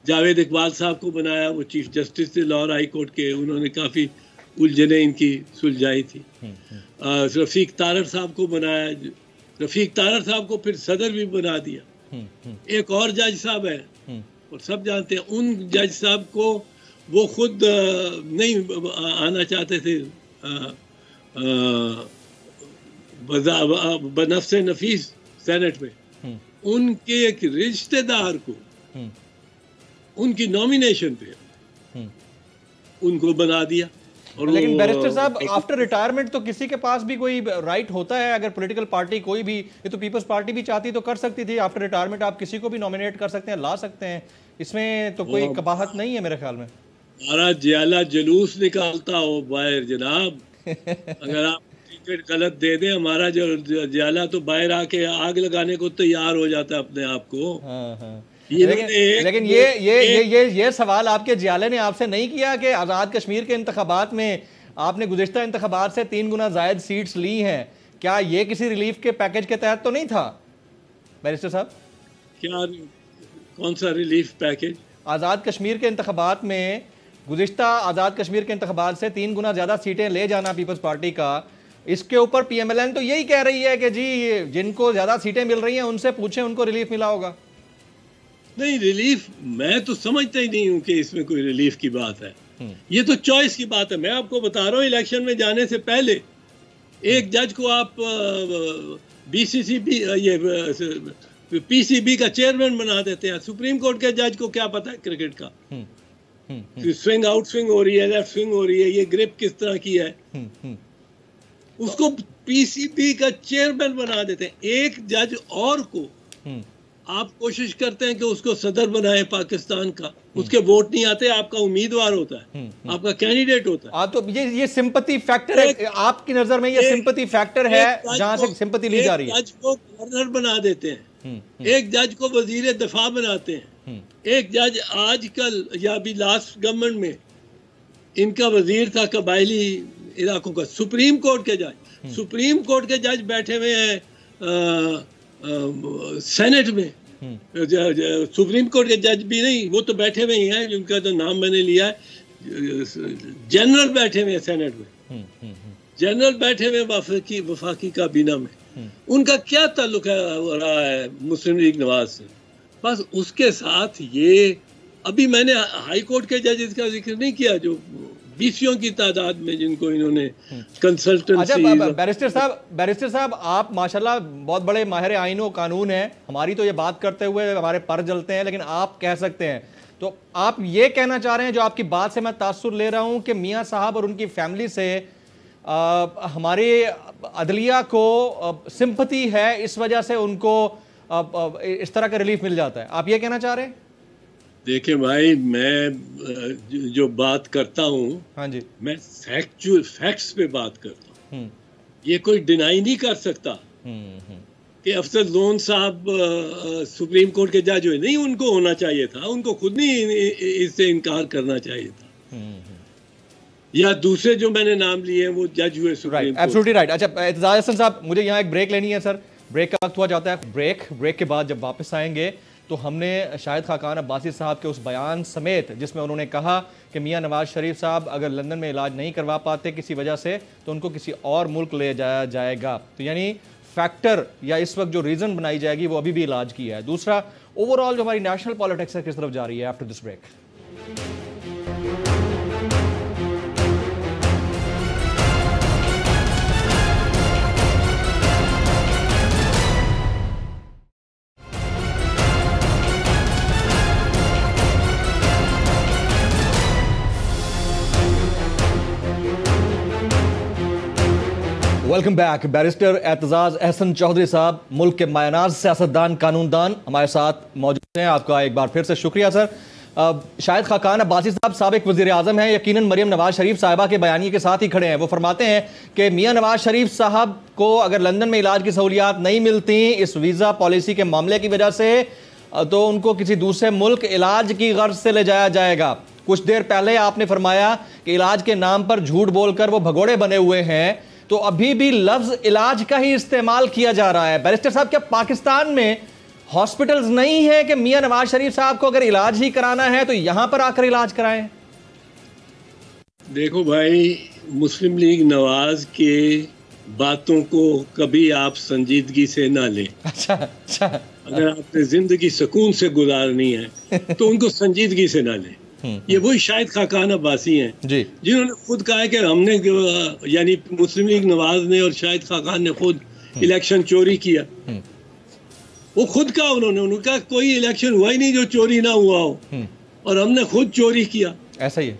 जावेद इकबाल साहब को बनाया, वो चीफ जस्टिस थे लाहौर हाई कोर्ट के, उन्होंने काफ़ी उलझने इनकी सुलझाई थी। रफ़ीक तारड़ साहब को बनाया, रफ़ीक तारड़ साहब को फिर सदर भी बना दिया। एक और जज साहब है और सब जानते हैं, उन जज साहब को वो खुद नहीं आना चाहते थे बनफ्से नफीस सेनेट में, उनके एक रिश्तेदार को उनकी नॉमिनेशन पे उनको बना दिया। और लेकिन बैरिस्टर साहब, आफ्टर रिटायरमेंट तो किसी के पास भी कोई राइट होता है, अगर पॉलिटिकल पार्टी कोई भी, ये तो पीपल्स पार्टी भी चाहती तो कर सकती थी, आफ्टर रिटायरमेंट आप किसी को भी नॉमिनेट कर सकते हैं, ला सकते हैं, इसमें तो कोई कबाहत नहीं है मेरे ख्याल में। हमारा जियाला जुलूस निकालता हो बाहर जनाब, अगर आप टिकट गलत दे दें, हमारा जो जियाला तो बाहर आके आग लगाने को तैयार हो जाता है अपने आप को। लेकिन ये सवाल आपके जियाले ने आपसे नहीं किया कि आज़ाद कश्मीर के इंतखाबात में आपने गुज़िश्ता इंतखाबात से 3 गुना ज़ायद सीट्स ली हैं, क्या ये किसी रिलीफ के पैकेज के तहत तो नहीं था बैरिस्टर साहब? क्या, कौन सा रिलीफ पैकेज? आज़ाद कश्मीर के इंतखाबात में, गुज़िश्ता आज़ाद कश्मीर के इंतखाबात से 3 गुना ज़्यादा सीटें ले जाना पीपल्स पार्टी का, इसके ऊपर PMLN तो यही कह रही है कि जी जिनको ज़्यादा सीटें मिल रही हैं उनसे पूछें, उनको रिलीफ मिला होगा। नहीं, रिलीफ मैं तो समझता ही नहीं हूँ कि इसमें कोई रिलीफ की बात है। ये तो चॉइस की बात है। मैं आपको बता रहा हूँ, इलेक्शन में जाने से पहले एक जज को आप BCCB ये PCB का चेयरमैन बना देते हैं। सुप्रीम कोर्ट के जज को क्या पता है क्रिकेट का, स्विंग आउट स्विंग हो रही है, लेफ्ट स्विंग हो रही है, ये ग्रिप किस तरह की है, उसको PCB का चेयरमैन बना देते हैं। एक जज और को आप कोशिश करते हैं कि उसको सदर बनाए पाकिस्तान का, उसके वोट नहीं आते, आपका उम्मीदवार होता है, आपका कैंडिडेट होता है। तो ये सिंपैथी फैक्टर है आपकी नजर में, ये सिंपैथी फैक्टर है जहां से सिंपैथी ली जा रही है। एक जज को गवर्नर बना देते हैं, एक जज को वजीर दफा बनाते हैं, एक जज आजकल या अभी लास्ट गवर्नमेंट में इनका वजीर था कबायली इलाकों का, सुप्रीम कोर्ट के जज, सुप्रीम कोर्ट के जज बैठे हुए हैं सेनेट में, सुप्रीम कोर्ट के जज भी नहीं, वो तो बैठे हुए ही हैं, जिनका तो नाम मैंने लिया है, जनरल बैठे हुए हैं सेनेट में, जनरल बैठे हुए वफाकी काबीना में। उनका क्या ताल्लुक हो रहा है मुस्लिम लीग नवाज से? बस उसके साथ ये, अभी मैंने हाई कोर्ट के जजेस का जिक्र नहीं किया जो 20 की तादाद में जिनको इन्होंने कंसल्टेंसी। अच्छा बैरिस्टर साहब, आप माशाल्लाह बहुत बड़े माहिर आईन व कानून हैं, हमारी तो ये बात करते हुए हमारे पर जलते हैं, लेकिन आप कह सकते हैं, तो आप ये कहना चाह रहे हैं, जो आपकी बात से मैं तासुर ले रहा हूं कि मियां साहब और उनकी फैमिली से हमारे अदलिया को सिंपैथी है, इस वजह से उनको इस तरह का रिलीफ मिल जाता है, आप ये कहना चाह रहे हैं? देखिए भाई, मैं जो बात करता हूँ, हाँ जी, मैं फैक्ट्स पे बात करता हूँ। ये कोई डिनाई नहीं कर सकता कि अफसर लोन साहब सुप्रीम कोर्ट के जज हुए, नहीं, उनको होना चाहिए था, उनको खुद नहीं इससे इनकार करना चाहिए था। या दूसरे जो मैंने नाम लिए हैं वो जज हुए सुप्रीम कोर्ट। Absolutely right. अच्छा एतजाज हसन साहब, मुझे यहाँ एक ब्रेक लेनी है सर, ब्रेक का वक्त हुआ जाता है। ब्रेक के बाद जब वापस आएंगे तो हमने शाहिद खाकान अब्बासी साहब के उस बयान समेत जिसमें उन्होंने कहा कि मियां नवाज शरीफ साहब अगर लंदन में इलाज नहीं करवा पाते किसी वजह से तो उनको किसी और मुल्क ले जाया जाएगा, तो यानी फैक्टर या इस वक्त जो रीजन बनाई जाएगी वो अभी भी इलाज की है। दूसरा, ओवरऑल जो हमारी नेशनल पॉलिटिक्स है किस तरफ जा रही है after this break. Welcome back. Barrister Aitzaz Ahsan Chaudhry साहब, मुल्क के मायनाज सियासतदान, कानूनदान, हमारे साथ मौजूद हैं। आपका एक बार फिर से शुक्रिया सर। शाहिद खाकान अब्बासी साहब साबिक वज़ीर आज़म हैं, यकीनन मरियम नवाज शरीफ साहिबा के बयानिए के साथ ही खड़े हैं। वो फरमाते हैं कि मियां नवाज शरीफ साहब को अगर लंदन में इलाज की सहूलियात नहीं मिलती इस वीज़ा पॉलिसी के मामले की वजह से, तो उनको किसी दूसरे मुल्क इलाज की गर्ज से ले जाया जाएगा। कुछ देर पहले आपने फरमाया कि इलाज के नाम पर झूठ बोलकर वो भगोड़े बने हुए हैं, तो अभी भी लफ्ज इलाज का ही इस्तेमाल किया जा रहा है। बैरिस्टर साहब, क्या पाकिस्तान में हॉस्पिटल्स नहीं है कि मियां नवाज शरीफ साहब को अगर इलाज ही कराना है तो यहां पर आकर इलाज कराएं? देखो भाई, मुस्लिम लीग नवाज के बातों को कभी आप संजीदगी से ना लें। अच्छा। अगर आपने जिंदगी सुकून से गुजारनी है तो उनको संजीदगी से ना लें। ये वही शाहिद खाकान अब्बासी हैं जिन्होंने खुद कहा है कि हमने, यानी मुस्लिम लीग नवाज ने और शाहिद खाकान ने खुद इलेक्शन चोरी किया। वो खुद कहा उन्होंने कहा कोई इलेक्शन हुआ ही नहीं जो चोरी ना हुआ हो, और हमने खुद चोरी किया। ऐसा ही है।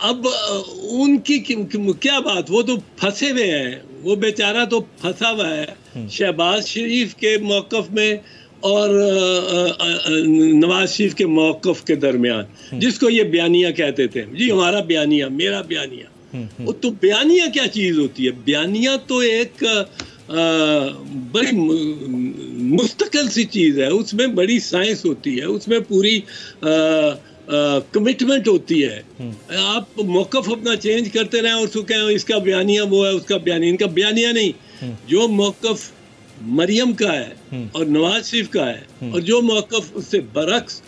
अब उनकी क्या बात, वो तो फंसे हुए हैं, वो बेचारा तो फंसा हुआ है शहबाज शरीफ के मौकफ में और नवाज शरीफ के मौकफ के दरमियान, जिसको ये बयानिया कहते थे, जी हमारा बयानिया, मेरा बयानिया। वो तो बयानिया क्या चीज़ होती है? बयानिया तो एक बड़ी मुस्तकिल सी चीज़ है, उसमें बड़ी साइंस होती है, उसमें पूरी कमिटमेंट होती है। आप मौकफ अपना चेंज करते रहें और उसको कहें इसका बयानिया वो है, उसका बयानिया, इनका बयानिया नहीं। जो मौकफ मरियम का है और नवाज शरीफ का है, और जो मौकफ उससे बरक्स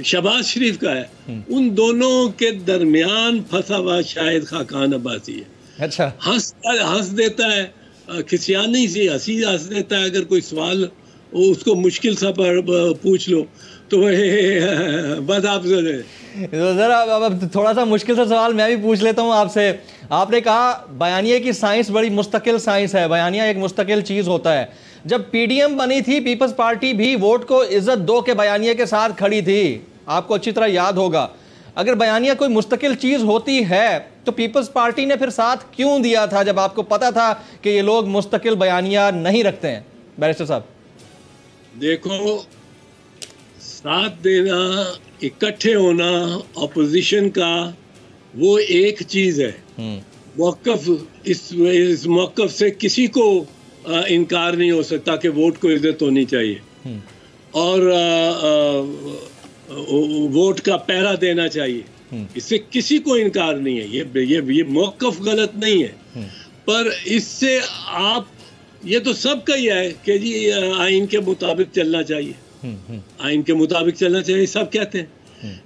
शहबाज शरीफ का है, उन दोनों के दरमियान फंसा हुआ शाहिद खाकान अब्बासी है। अच्छा। हंस देता है, खिसियानी से हंस देता है। अगर कोई सवाल उसको मुश्किल सा पूछ लो तो बस आप जरा अब थोड़ा सा मुश्किल सा सवाल मैं भी पूछ लेता हूँ आपसे। आपने कहा बयानिया की साइंस बड़ी मुस्तकिल साइंस है, बयानिया एक मुस्तकिल चीज़ होता है। जब पीडीएम बनी थी, पीपल्स पार्टी भी वोट को इज्जत दो के बयानिया के साथ खड़ी थी, आपको अच्छी तरह याद होगा। अगर बयानिया कोई मुस्तकिल चीज़ होती है तो पीपल्स पार्टी ने फिर साथ क्यों दिया था जब आपको पता था कि ये लोग मुस्तकिल बयानिया नहीं रखते हैं? बैरिस्टर साहब देखो, साथ देना, इकट्ठे होना अपोजिशन का, वो एक चीज़ है। मौक़िफ़, इस मौक़िफ़ से किसी को इनकार नहीं हो सकता कि वोट को इज्जत होनी चाहिए और वोट का पहरा देना चाहिए। इससे किसी को इनकार नहीं है। ये मौक़िफ़ गलत नहीं है, पर इससे आप, ये तो सबका ही है कि जी आइन के मुताबिक चलना चाहिए, आइन के मुताबिक चलना चाहिए, सब कहते हैं।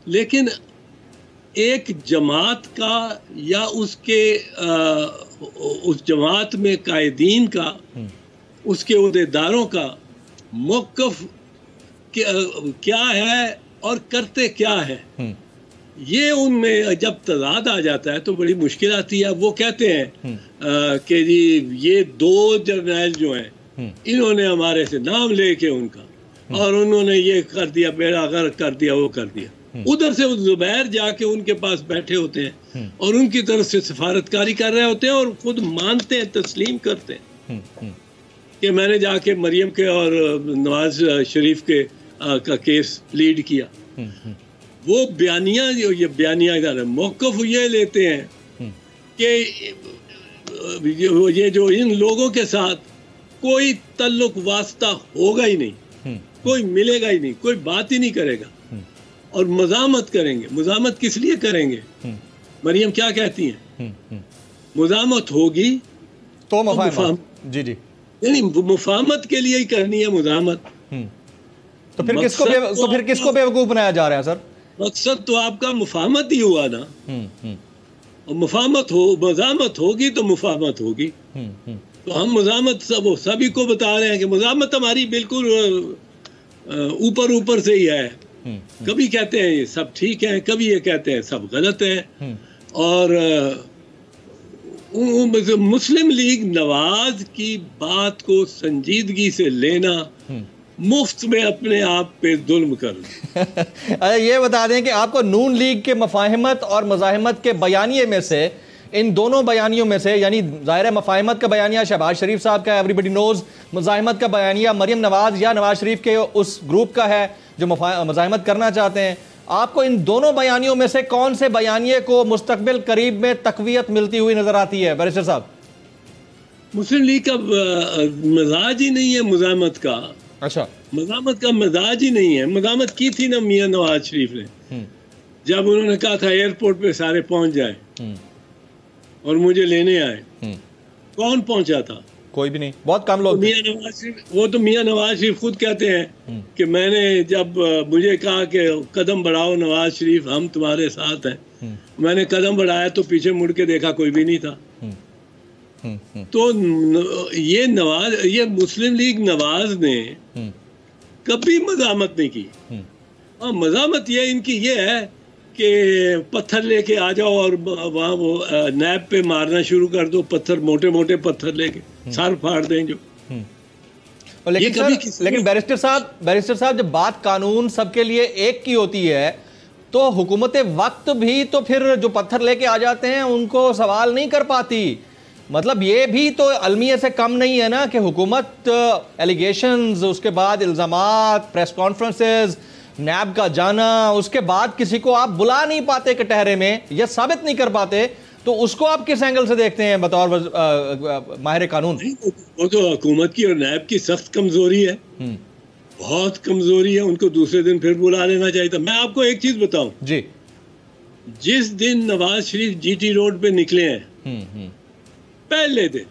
लेकिन एक जमात का या उसके उस जमात में कायदीन का, उसके उहदेदारों का मौक़िफ़ क्या है और करते क्या है, ये उनमें जब तज़ाद आ जाता है तो बड़ी मुश्किल आती है। वो कहते हैं कि जी ये दो जर्नैल जो हैं इन्होंने हमारे से नाम लेके उनका, और उन्होंने ये कर दिया, बेड़ा गर्क कर दिया, वो कर दिया। उधर से वो जुबैर जाके उनके पास बैठे होते हैं और उनकी तरफ से सिफारतकारी कर रहे होते हैं और खुद मानते हैं, तस्लीम करते हैं कि मैंने जाके मरियम के और नवाज शरीफ के का केस लीड किया। वो बयानिया, ये बयानिया इधर है, मौक़िफ़ ये लेते हैं कि ये जो इन लोगों के साथ कोई तल्लुक वास्ता होगा ही नहीं, कोई मिलेगा ही नहीं, कोई बात ही नहीं करेगा और मज़ामत करेंगे। मज़ामत किस लिए करेंगे? मरियम क्या कहती हैं? मज़ामत होगी तो मुफाहमत, जी जी, यानी मुफाहमत के लिए ही करनी है मज़ामत। तो फिर किसको बेवकूफ़ बनाया जा रहा है सर? मकसद तो आपका मुफाहमत ही हुआ ना, और मज़ामत होगी तो मुफाहमत होगी। तो हम मज़ामत सभी को बता रहे हैं कि मज़ामत हमारी बिल्कुल ऊपर ऊपर से ही है। कभी कहते हैं ये सब ठीक है, कभी ये कहते हैं सब गलत है। और मुस्लिम लीग नवाज की बात को संजीदगी से लेना, मुफ्त में अपने आप पे जुल्म करना। ये बता दें कि आपको नून लीग के मफाहिमत और मज़ाहिमत के बयानिए में से, इन दोनों बयानियों में से, यानी ज़ाहिर मफाहिमत का बयानिया शहबाज शरीफ साहब का, एवरीबडी नोज़, मज़ाहिमत का बयानिया मरियम नवाज़ या नवाज शरीफ के उस ग्रुप का है जो मज़ाहिमत करना चाहते हैं। आपको इन दोनों बयानियों में से कौन से बयानिए को मुस्तकबिल करीब में तक़वियत मिलती हुई नज़र आती है बैरिस्टर साहब? मुस्लिम लीग का मिजाज ही नहीं है मज़ाहिमत का। अच्छा, मज़ामत का मिजाज ही नहीं है। मज़ामत की थी ना मियां नवाज शरीफ ने, जब उन्होंने कहा था एयरपोर्ट पे सारे पहुंच जाए और मुझे लेने आए। कौन पहुंचा था? कोई भी नहीं, बहुत कम लोग। मियां नवाज शरीफ, वो तो मियां नवाज शरीफ खुद कहते हैं कि मैंने जब मुझे कहा कि कदम बढ़ाओ नवाज शरीफ, हम तुम्हारे साथ हैं, मैंने कदम बढ़ाया तो पीछे मुड़ के देखा कोई भी नहीं था। तो ये मुस्लिम लीग नवाज ने कभी मज़ामत नहीं की। और मज़ामत ये इनकी ये है कि पत्थर लेके आ जाओ और वहाँ वो नैब पे मारना शुरू कर दो, पत्थर, मोटे मोटे पत्थर लेके सर फाड़ दें जो। लेकिन बैरिस्टर साहब जब बात कानून सबके लिए एक की होती है तो हुकूमत वक्त भी तो फिर जो पत्थर लेके आ जाते हैं उनको सवाल नहीं कर पाती। मतलब ये भी तो अलमिया से कम नहीं है ना कि हुकूमत एलिगेशंस, उसके बाद इल्ज़ामात, प्रेस कॉन्फ्रेंसेस, नैब का जाना, उसके बाद किसी को आप बुला नहीं पाते कटहरे में, यह साबित नहीं कर पाते, तो उसको आप किस एंगल से देखते हैं बतौर माहिर कानून? वो तो हुकूमत की और नैब की सख्त कमजोरी है, बहुत कमजोरी है। उनको दूसरे दिन फिर बुला लेना चाहिए था। मैं आपको एक चीज बताऊं जी, जिस दिन नवाज शरीफ जीटी रोड पे निकले हैं, पहले दिन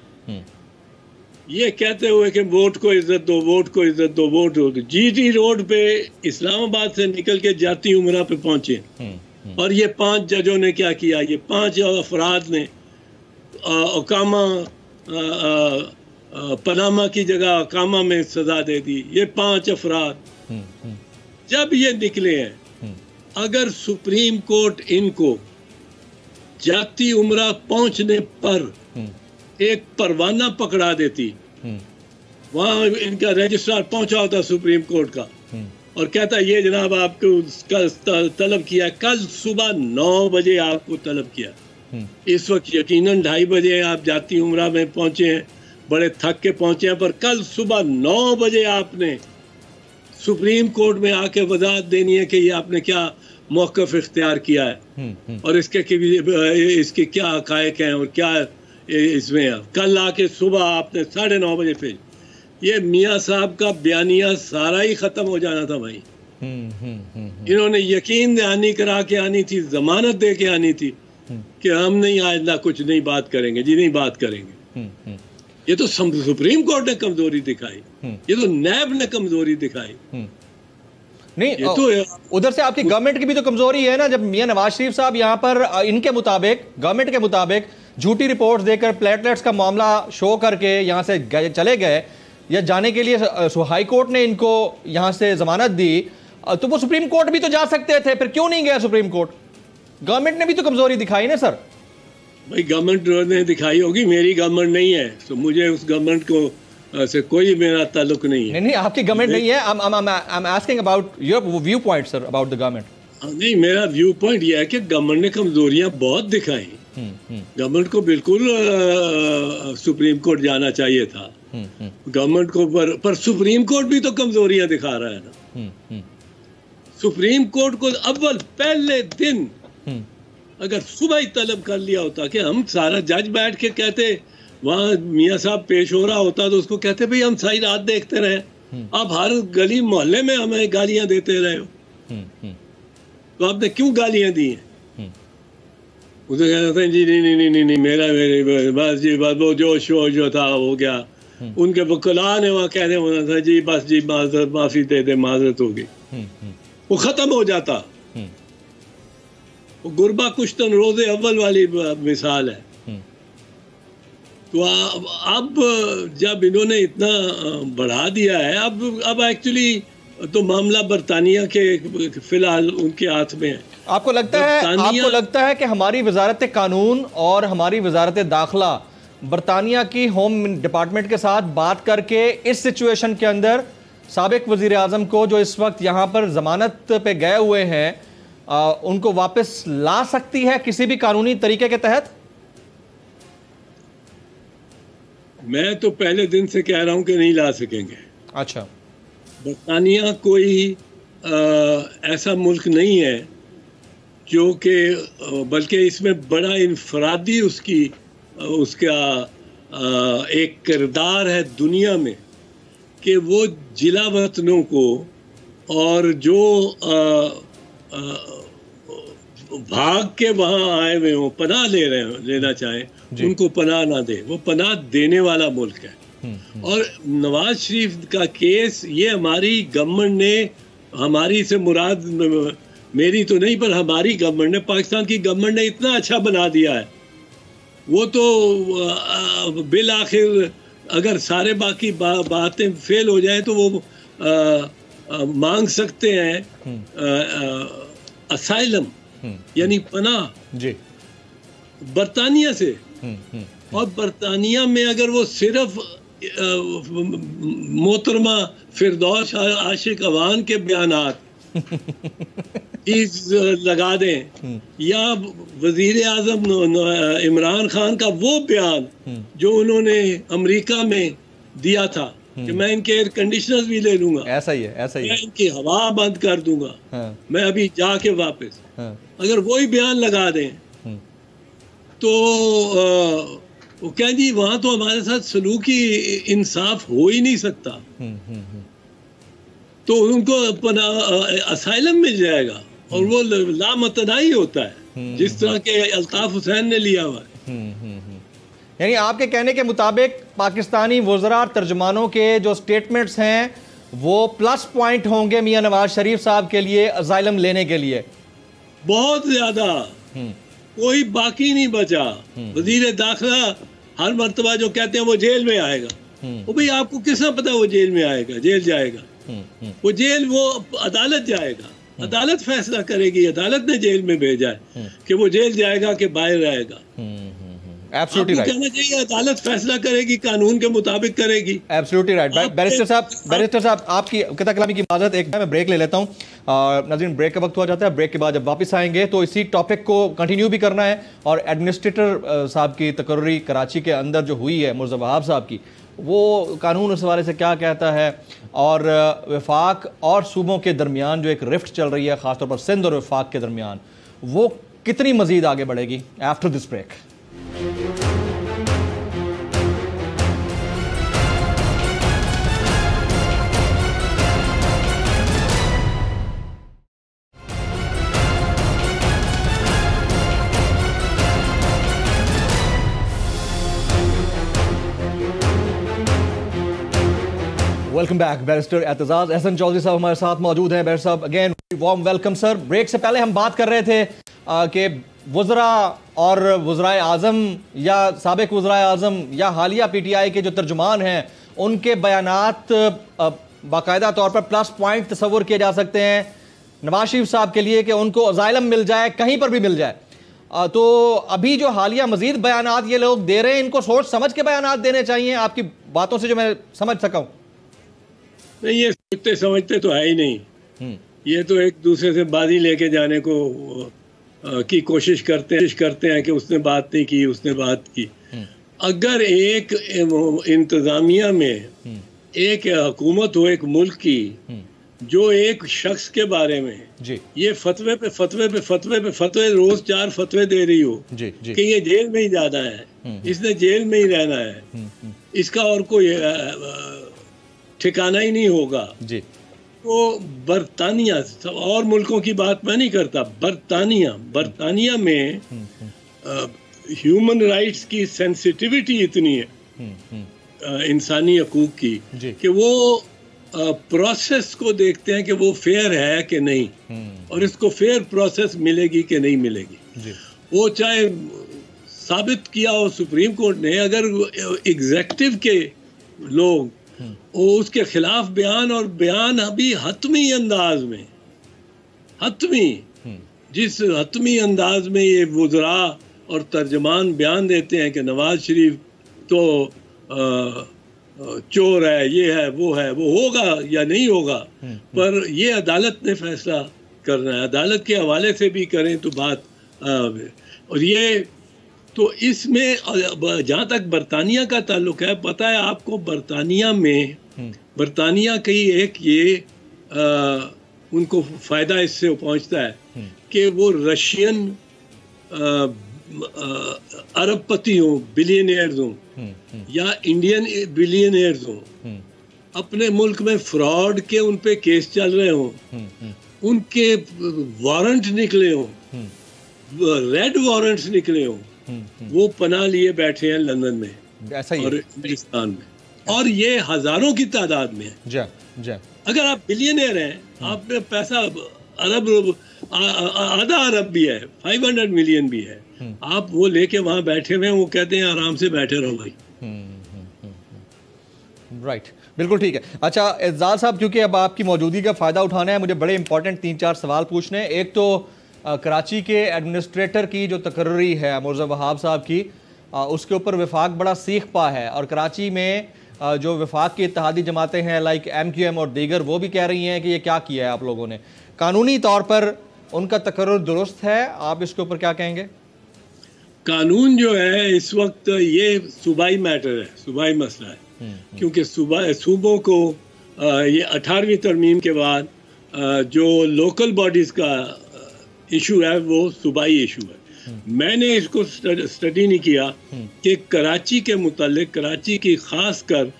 ये कहते हुए कि वोट को इज्जत दो, वोट को इज्जत दो, वोट दो, जीटी रोड पे इस्लामाबाद से निकल के जाती उमरा पे पहुंचे। और ये 5 जजों ने क्या किया? ये 5 अफराद ने ओकामा, पनामा की जगह ओकामा में सजा दे दी। ये 5 अफराद जब ये निकले हैं, अगर सुप्रीम कोर्ट इनको जाती उमरा पहुंचने पर एक परवाना पकड़ा देती, वहां इनका रजिस्ट्रार पहुंचा होता सुप्रीम कोर्ट का और कहता ये जनाब आपको तलब किया, कल सुबह 9 बजे आपको तलब किया। इस वक्त यकीनन 2:30 बजे आप जाती उमरा में पहुंचे हैं, बड़े थक के पहुंचे हैं, पर कल सुबह 9 बजे आपने सुप्रीम कोर्ट में आके वजाहत देनी है कि ये आपने क्या मौक़िफ़ इख्तियार किया है और इसके क्या हक़ाइक़ हैं और क्या इसमें। कल आके सुबह आपने 9:30 बजे पे ये मियाँ साहब का बयानिया सारा ही ख़त्म हो जाना था भाई। इन्होंने यकीन दहानी करा के आनी थी, जमानत दे के आनी थी कि हम नहीं आइंदा कुछ नहीं बात करेंगे जी, नहीं बात करेंगे। ये तो सुप्रीम कोर्ट ने कमजोरी दिखाई, ये तो नैब ने कमजोरी दिखाई। नहीं तो उधर से आपकी गवर्नमेंट की भी तो कमजोरी है ना, जब मियां नवाज शरीफ साहब यहाँ पर इनके मुताबिक, गवर्नमेंट के मुताबिक झूठी रिपोर्ट्स देकर प्लेटलेट्स का मामला शो करके यहाँ से चले गए, या जाने के लिए हाई कोर्ट ने इनको यहाँ से जमानत दी, तो वो सुप्रीम कोर्ट भी तो जा सकते थे, फिर क्यों नहीं गया सुप्रीम कोर्ट? गवर्नमेंट ने भी तो कमजोरी दिखाई ना सर। भाई गवर्नमेंट ने दिखाई होगी, मेरी गवर्नमेंट नहीं है, तो मुझे उस गवर्नमेंट को से कोई मेरा ताल्लुक नहीं है। नहीं, आपकी गवर्नमेंट नहीं है। I'm asking about your viewpoint sir about the government. नहीं, मेरा व्यू पॉइंट यह है कि गवर्नमेंट ने कमजोरियां बहुत दिखाई। गवर्नमेंट को बिल्कुल सुप्रीम कोर्ट जाना चाहिए था। गवर्नमेंट को पर सुप्रीम कोर्ट भी तो कमजोरियां दिखा रहा है ना। सुप्रीम कोर्ट को अव्वल पहले दिन अगर सुबह ही तलब कर लिया होता कि हम सारा जज बैठ के कहते, वहाँ मियाँ साहब पेश हो रहा होता तो उसको कहते भाई हम सारी रात देखते रहे, आप हर गली मोहल्ले में हमें गालियां देते रहे हो, तो आपने क्यों गालियां दी हैं? उसे कहते हैं जी नहीं मेरे बस जी बस वो जो शो जो था हो गया। उनके वकला ने वहाँ कहने होना था जी बस जी माफी दे दे, माजरत होगी, वो खत्म हो जाता। वो गुरबा कुश्तन रोजे अव्वल वाली मिसाल है। तो अब जब इन्होंने इतना बढ़ा दिया है, अब एक्चुअली तो मामला बरतानिया के फिलहाल उनके हाथ में है। आपको लगता है कि हमारी वजारत कानून और हमारी वजारत दाखिला बरतानिया की होम डिपार्टमेंट के साथ बात करके इस सिचुएशन के अंदर साबिक वजीर आजम को, जो इस वक्त यहाँ पर जमानत पे गए हुए हैं, उनको वापस ला सकती है किसी भी कानूनी तरीके के तहत? मैं तो पहले दिन से कह रहा हूं कि नहीं ला सकेंगे। अच्छा, बरतानिया कोई ऐसा मुल्क नहीं है जो कि, बल्कि इसमें बड़ा इनफरादी उसका एक किरदार है दुनिया में कि वो जिला वतनों को और जो भाग के वहाँ आए हुए हो, पनाह लेना चाहें, उनको पनाह ना दे। वो पनाह देने वाला मुल्क है। और नवाज शरीफ का केस, ये हमारी गवर्नमेंट ने, हमारी से मुराद मेरी तो नहीं पर हमारी गवर्नमेंट ने, पाकिस्तान की गवर्नमेंट ने इतना अच्छा बना दिया है। वो तो बिल आखिर अगर सारे बाकी बातें फेल हो जाए तो वो मांग सकते हैं असाइलम यानी पनाह जी बरतानिया से। और बरतानिया में अगर वो सिर्फ मोहतरमा फिरदौस आशिक अवान के बयानात लगा दें, या वजीर आजम इमरान खान का वो बयान जो उन्होंने अमेरिका में दिया था कि मैं इनके एयर कंडीशनर्स भी ले लूंगा, ऐसा ही है, मैं इनकी हवा बंद कर दूंगा, मैं अभी जाके वापस, अगर वही बयान लगा दें तो वो कहें जी वहां तो हमारे साथ सलूकी इंसाफ हो ही नहीं सकता, तो उनको असाइलम मिल जाएगा और वो लामतनाई होता है जिस तरह के अल्ताफ हुसैन ने लिया हुआ है। यानी आपके कहने के मुताबिक पाकिस्तानी वज़रा तर्जमानों के जो स्टेटमेंट्स हैं वो प्लस पॉइंट होंगे मियां नवाज शरीफ साहब के लिए असाइलम लेने के लिए? बहुत ज्यादा, कोई बाकी नहीं बचा। वजीर दाखिला हर मर्तबा जो कहते हैं वो जेल में आएगा, वो भाई आपको किसने पता वो जेल में आएगा, जेल जाएगा, वो जेल वो अदालत जाएगा, अदालत फैसला करेगी, अदालत ने जेल में भेजा है कि वो जेल जाएगा कि बाहर रहेगा। एब्सोल्युटली राइट, कहना चाहिए अदालत फैसला करेगी, कानून के मुताबिक करेगी। Absolutely right. बैरिस्टर साहब आपकी किता कलामी की इजाजत, एक मैं ब्रेक ले लेता हूँ। नाज़रीन, ब्रेक का वक्त हो जाता है। ब्रेक के बाद जब वापस आएंगे तो इसी टॉपिक को कंटिन्यू भी करना है, और एडमिनिस्ट्रेटर साहब की तकर्री कराची के अंदर जो हुई है मुर्ज़ा वहाब साहब की, वो कानून उस हवाले से क्या कहता है, और वफाक और सूबों के दरमियान जो एक रिफ्ट चल रही है ख़ासतौर पर सिंध और वफाक के दरमियान, वो कितनी मज़ीद आगे बढ़ेगी after this break. Welcome back. Barrister Aitzaz Ahsan Chaudhry साहब हमारे साथ मौजूद हैं। बैरिस्टर साहब again warm welcome sir. Break से पहले हम बात कर रहे थे कि वज़रा और वज़राए आज़म या साबिक वज़राए आज़म या हालिया PTI के जो तर्जुमान हैं उनके बयानात बाकायदा तौर पर प्लस पॉइंट तस्वुर किए जा सकते हैं नवाज शरीफ साहब के लिए कि उनको असाइलम मिल जाए, कहीं पर भी मिल जाए। तो अभी जो हालिया मजीद बयानात ये लोग दे रहे हैं, इनको सोच समझ के बयानात देने चाहिए, आपकी बातों से जो मैं समझ सका हूँ। नहीं, ये सोचते समझते तो है ही नहीं। ये तो एक दूसरे से बाजी लेके जाने को की कोशिश करते हैं कि उसने बात नहीं की, उसने बात की। अगर एक इंतजामिया में एक हुकूमत हो एक मुल्क की जो एक शख्स के बारे में जी ये फतवे पे फतवे पे फतवे पे फतवे रोज 4 फतवे दे रही हो जी जी कि ये जेल में ही जाना है, इसने जेल में ही रहना है, इसका और कोई ठिकाना ही नहीं होगा। जी तो बरतानिया, और मुल्कों की बात मैं नहीं करता, बरतानिया में ह्यूमन राइट्स की सेंसिटिविटी इतनी है इंसानी हकूक की कि वो प्रोसेस को देखते हैं कि वो फेयर है कि नहीं, और इसको फेयर प्रोसेस मिलेगी कि नहीं मिलेगी। वो चाहे साबित किया हो सुप्रीम कोर्ट ने, अगर एग्जेक्टिव के लोग वो उसके खिलाफ बयान अभी हतमी अंदाज में, जिस हतमी अंदाज में ये वुज़रा और तर्जमान बयान देते हैं कि नवाज शरीफ तो चोर है, ये है, वो होगा या नहीं होगा, पर ये अदालत ने फैसला करना है, अदालत के हवाले से भी करें तो बात। और ये तो इसमें जहाँ तक बरतानिया का ताल्लुक है, पता है आपको बरतानिया की एक ये उनको फ़ायदा इससे पहुँचता है कि वो रशियन अरबपति हों, बिलियनियर्स हों या इंडियन बिलियनियर्स हों, अपने मुल्क में फ्रॉड के उन पे केस चल रहे हों, उनके वारंट निकले हों, रेड वारंट्स निकले हों, वो पनाह लिए बैठे हैं लंदन में, ऐसा ही और हिंदुस्तान में, और ये हजारों की तादाद में है। अगर आप बिलियनियर हैं, आप पे पैसा अरब, आधा अरब भी है, 500 मिलियन भी है, आप वो लेके वहां बैठे हुए हैं, वो कहते हैं आराम से बैठे रहो भाई। राइट, बिल्कुल ठीक है। अच्छा एजाज साहब, क्योंकि अब आपकी मौजूदगी का फ़ायदा उठाना है, मुझे बड़े इंपॉर्टेंट 3-4 सवाल पूछने हैं। एक तो कराची के एडमिनिस्ट्रेटर की जो तकर्री है मुर्ज़ा वहाब साहब की, उसके ऊपर वफाक बड़ा सीख पा है, और कराची में जो वफाक की इत्तेहादी जमातें हैं लाइक MQM और दीगर, वो भी कह रही हैं कि ये क्या किया है आप लोगों ने। कानूनी तौर पर उनका तकर्रुर दुरुस्त है, आप इसके ऊपर क्या कहेंगे? कानून जो है इस वक्त ये सूबाई मैटर है, सूबाई मसला है, क्योंकि सूबों को ये 18वीं तरमीम के बाद जो लोकल बॉडीज़ का इशू है वो सूबाई इशू है। मैंने इसको स्टडी नहीं किया कि कराची के मुतालिक, कराची की खास कर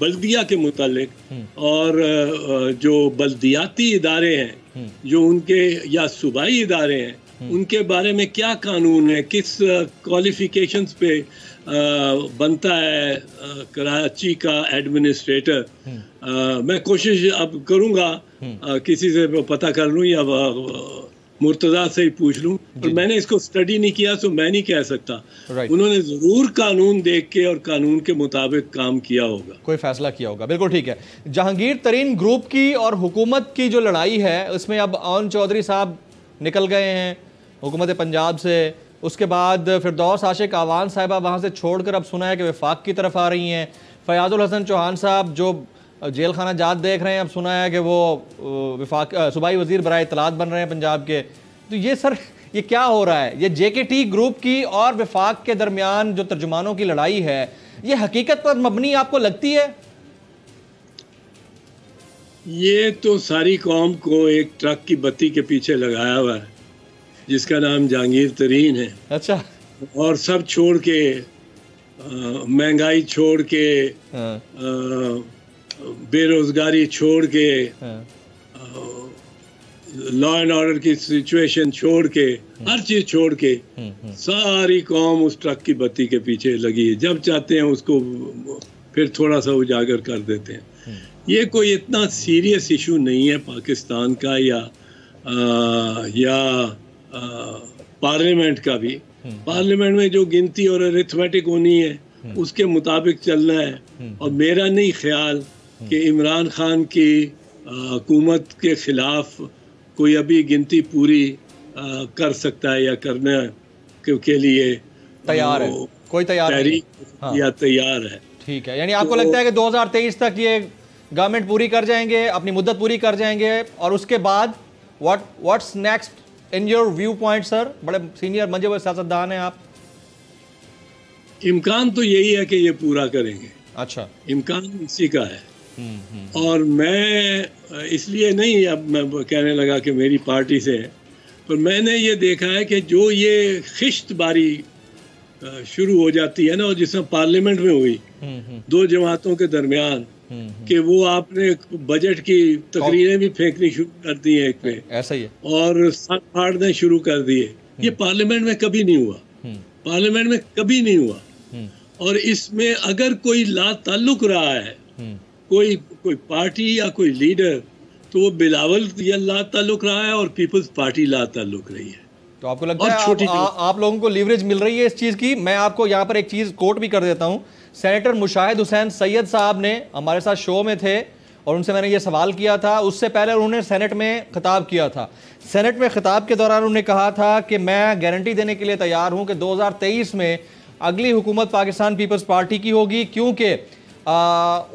बल्दिया के मुतालिक, और जो बल्दियाती इदारे हैं जो उनके या सूबाई इदारे हैं, उनके बारे में क्या कानून है, किस क्वालिफिकेशंस पे बनता है कराची का एडमिनिस्ट्रेटर। मैं कोशिश अब करूँगा किसी से पता कर लूँ या मुर्तज़ा से ही पूछ लूँ, और मैंने इसको स्टडी नहीं किया तो मैं नहीं कह सकता। उन्होंने ज़रूर कानून देख के और कानून के मुताबिक काम किया होगा, कोई फैसला किया होगा। बिल्कुल ठीक है। जहांगीर तरीन ग्रुप की और हुकूमत की जो लड़ाई है, उसमें अब अवन चौधरी साहब निकल गए हैं हुकूमत पंजाब से, उसके बाद फिरदौस आशिक आवान साहिबा वहाँ से छोड़कर अब सुना है कि वफाक की तरफ आ रही हैं। फयाजुल हसन चौहान साहब जो जेल खाना जात देख रहे हैं, अब सुना है कि वो वफाक सूबाई वजीर बराए इत्तलात बन रहे हैं पंजाब के। तो ये सर, ये क्या हो रहा है? ये JKT ग्रुप की और वफाक के दरमियान जो तर्जुमानों की लड़ाई है, ये हकीकत पर मबनी आपको लगती है? ये तो सारी कौम को एक ट्रक की बत्ती के पीछे लगाया हुआ है जिसका नाम जहांगीर तरीन है। अच्छा। और सब छोड़ के, महंगाई छोड़ के, बेरोजगारी छोड़ के, लॉ एंड ऑर्डर की सिचुएशन छोड़ के, हर चीज छोड़ के सारी कौम उस ट्रक की बत्ती के पीछे लगी है। जब चाहते हैं उसको फिर थोड़ा सा उजागर कर देते हैं। ये कोई इतना सीरियस इशू नहीं है पाकिस्तान का या पार्लियामेंट का भी। पार्लियामेंट में जो गिनती और अरिथमेटिक होनी है उसके मुताबिक चलना है। और मेरा नहीं ख्याल कि इमरान खान की हुकूमत के खिलाफ कोई अभी गिनती पूरी कर सकता है या करने के लिए तैयार है, कोई तैयार है या तैयार है। ठीक है, यानी आपको लगता है कि 2023 तक ये गवर्नमेंट पूरी कर जाएंगे, अपनी मुद्दत पूरी कर जाएंगे, और उसके बाद what's next in your view point sir? बड़े सीनियर मंजे हुए सियासतदान हैं आप। इम्कान तो यही है कि ये पूरा करेंगे। अच्छा, इम्कान इसी का है। और मैं इसलिए नहीं अब मैं कहने लगा कि मेरी पार्टी से है, पर मैंने ये देखा है कि जो ये खिश्तबारी शुरू हो जाती है ना, और जिसमें पार्लियामेंट में हुई दो जमातों के दरमियान, कि वो आपने बजट की तकरीरें भी फेंकनी शुरू कर दी है एक पे, ऐसा ही है, और सर फाड़ने शुरू कर दिए। ये पार्लियामेंट में कभी नहीं हुआ, पार्लियामेंट में कभी नहीं हुआ। और इसमें अगर कोई ला ताल्लुक रहा है, कोई पार्टी या कोई लीडर, तो वो बिलावल या ला ताल्लुक रहा है और पीपल्स पार्टी ला ताल्लुक रही है। तो आपको लगता है आप लोगों को लीवरेज मिल रही है इस चीज़ की? मैं आपको यहाँ पर एक चीज़ कोट भी कर देता हूँ। सेनेटर मुशाहिद हुसैन सैयद साहब ने हमारे साथ शो में थे और उनसे मैंने ये सवाल किया था। उससे पहले उन्होंने सेनेट में खिताब किया था। सेनेट में खिताब के दौरान उन्होंने कहा था कि मैं गारंटी देने के लिए तैयार हूँ कि 2023 में अगली हुकूमत पाकिस्तान पीपल्स पार्टी की होगी, क्योंकि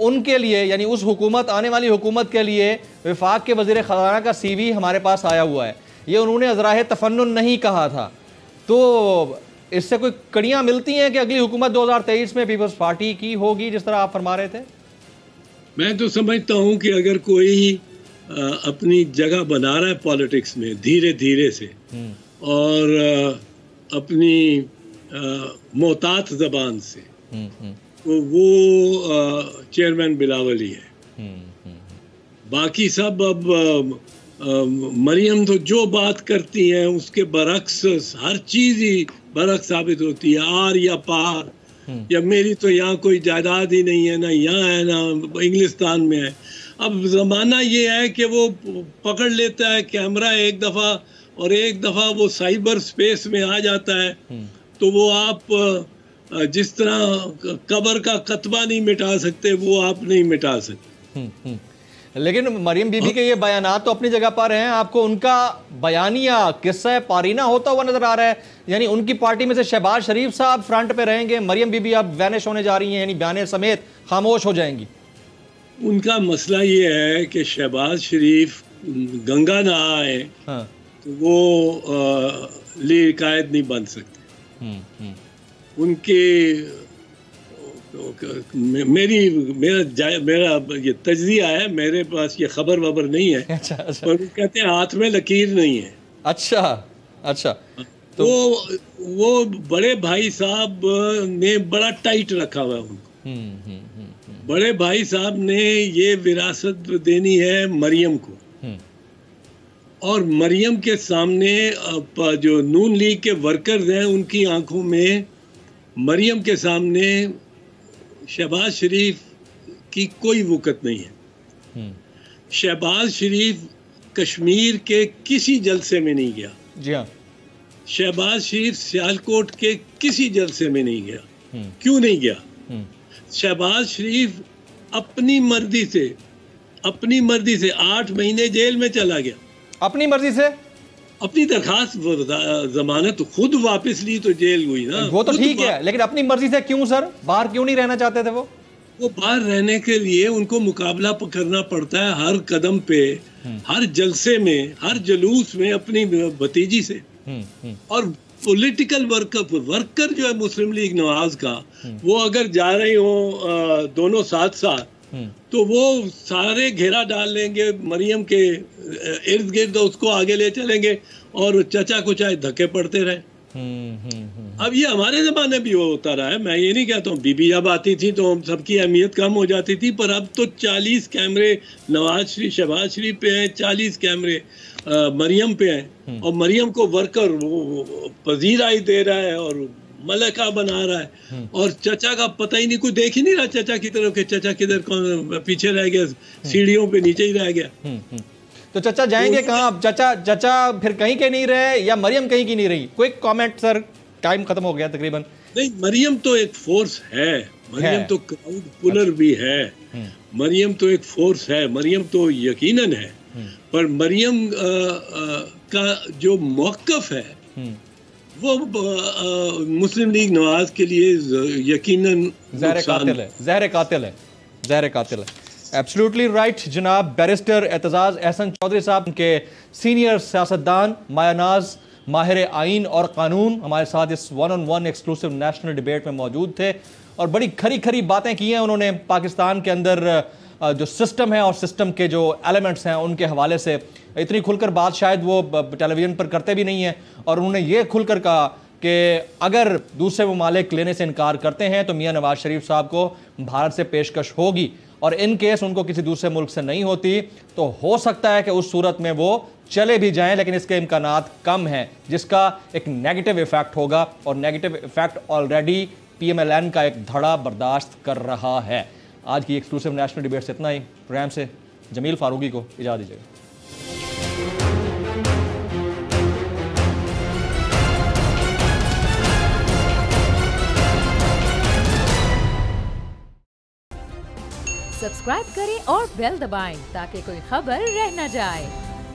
उनके लिए, यानी उस हुकूमत, आने वाली हुकूमत के लिए वफाक के वज़ीर ख़ज़ाना का CV हमारे पास आया हुआ है। ये उन्होंने अज़राह तफन्नुन नहीं कहा था। तो इससे कोई कड़ियाँ मिलती हैं कि अगली हुकूमत 2023 में पीपल्स पार्टी की होगी, जिस तरह आप फरमा रहे थे? मैं तो समझता हूँ कि अगर कोई अपनी जगह बना रहा है पॉलिटिक्स में धीरे धीरे से, और अपनी मोहतात ज़बान से, तो वो चेयरमैन बिलावल ही है। बाकी सब अब मरियम तो जो बात करती हैं उसके बरक्स हर चीज़ ही बरक्स साबित होती है, आर या पार, या मेरी तो यहाँ कोई जायदाद ही नहीं है, ना यहाँ है ना इंग्लिस्तान में है। अब ज़माना ये है कि वो पकड़ लेता है कैमरा एक दफ़ा, और एक दफ़ा वो साइबर स्पेस में आ जाता है, तो वो आप जिस तरह कब्र का कतबा नहीं मिटा सकते, वो आप नहीं मिटा सकते। लेकिन मरियम बीबी के ये बयानात तो अपनी जगह पर हैं। आपको उनका बयानिया किस्सा पारीना होता हुआ नजर आ रहा है? यानी उनकी पार्टी में से शहबाज शरीफ साहब फ्रंट पे रहेंगे, मरियम बीबी अब वैनिश होने जा रही हैं, यानी बयाने समेत खामोश हो जाएंगी। उनका मसला ये है कि शहबाज शरीफ गंगा ना आए, हाँ, तो वो लीग कायद नहीं बन सकते। उनके मेरा ये तज्जिया है, मेरे पास ये खबर वबर नहीं है। अच्छा। पर कहते हैं हाथ में लकीर नहीं है। अच्छा। तो वो बड़े भाई साहब ने बड़ा टाइट रखा हुआ है उनको। बड़े भाई साहब ने ये विरासत देनी है मरियम को, और मरियम के सामने जो नून लीग के वर्कर्स हैं उनकी आंखों में मरियम के सामने शहबाज शरीफ की कोई वक़्त नहीं है। शहबाज शरीफ कश्मीर के किसी जलसे में नहीं गया। जी हाँ। शहबाज शरीफ सियालकोट के किसी जलसे में नहीं गया। क्यों नहीं गया? शहबाज शरीफ अपनी मर्जी से 8 महीने जेल में चला गया। अपनी मर्जी से? अपनी दरखास्त जमानत खुद वापस ली तो जेल हुई ना। वो तो ठीक है, लेकिन अपनी मर्जी से क्यों सर? बाहर क्यों नहीं रहना चाहते थे वो? बाहर रहने के लिए उनको मुकाबला करना पड़ता है हर कदम पे, हर जलसे में, हर जलूस में अपनी भतीजी से। और पॉलिटिकल वर्कर जो है मुस्लिम लीग नवाज का, वो अगर जा रही हो दोनों साथ साथ, तो वो सारे घेरा डाल लेंगे मरियम के इर्द गिर्द, उसको आगे ले चलेंगे और चचा को चाहे धक्के पड़ते रहे। अब ये हमारे ज़माने भी होता रहा है। मैं ये नहीं कहता हूँ, बीबी जब आती थी तो हम सबकी अहमियत कम हो जाती थी, पर अब तो 40 कैमरे शहबाज शरीफ पे हैं, 40 कैमरे मरियम पे हैं, और मरियम को वर्कर वो पजीराई दे रहा है और मलका बना रहा है, और चचा का पता ही नहीं, कोई देख ही नहीं रहा चचा की तरफ के चचा किधर, कौन पीछे रह गया, सीढ़ियों पे नीचे ही रह गया। तो चचा जाएंगे कहाँ अब? चचा फिर कहीं के नहीं रहे, या मरियम कहीं की नहीं रही? क्विक कमेंट सर, टाइम खत्म हो गया तकरीबन। नहीं, मरियम तो एक फोर्स है, मरियम तो क्राउड पुलर भी है, मरियम तो एक फोर्स है, मरियम तो यकीनन है, पर मरियम का जो मौक़िफ़ है वो मुस्लिम लीग नवाज के लिए यकीनन ज़हर कातिल है। एब्सोल्युटली राइट जनाब। बैरिस्टर एतजाज एहसन चौधरी साहब के सीनियर सियासतदान मायानाज माहिर आइन और कानून हमारे साथ इस 1-on-1 एक्सक्लूसिव नेशनल डिबेट में मौजूद थे और बड़ी खरी खरी बातें की हैं उन्होंने पाकिस्तान के अंदर जो सिस्टम है और सिस्टम के जो एलिमेंट्स हैं उनके हवाले से। इतनी खुलकर बात शायद वो टेलीविज़न पर करते भी नहीं हैं और उन्होंने ये खुलकर कहा कि अगर दूसरे ममालिक लेने से इनकार करते हैं तो मियां नवाज शरीफ साहब को भारत से पेशकश होगी और इन केस उनको किसी दूसरे मुल्क से नहीं होती तो हो सकता है कि उस सूरत में वो चले भी जाएं, लेकिन इसके इम्कानात कम हैं, जिसका एक नेगेटिव इफेक्ट होगा और नेगेटिव इफेक्ट ऑलरेडी PMLN का एक धड़ा बर्दाश्त कर रहा है। आज की एक्सक्लूसिव नेशनल डिबेट से इतना ही। प्रोग्राम से जमील फारूकी को इजाज़त दीजिएगा। सब्सक्राइब करें और बेल दबाएं ताकि कोई खबर रह न जाए।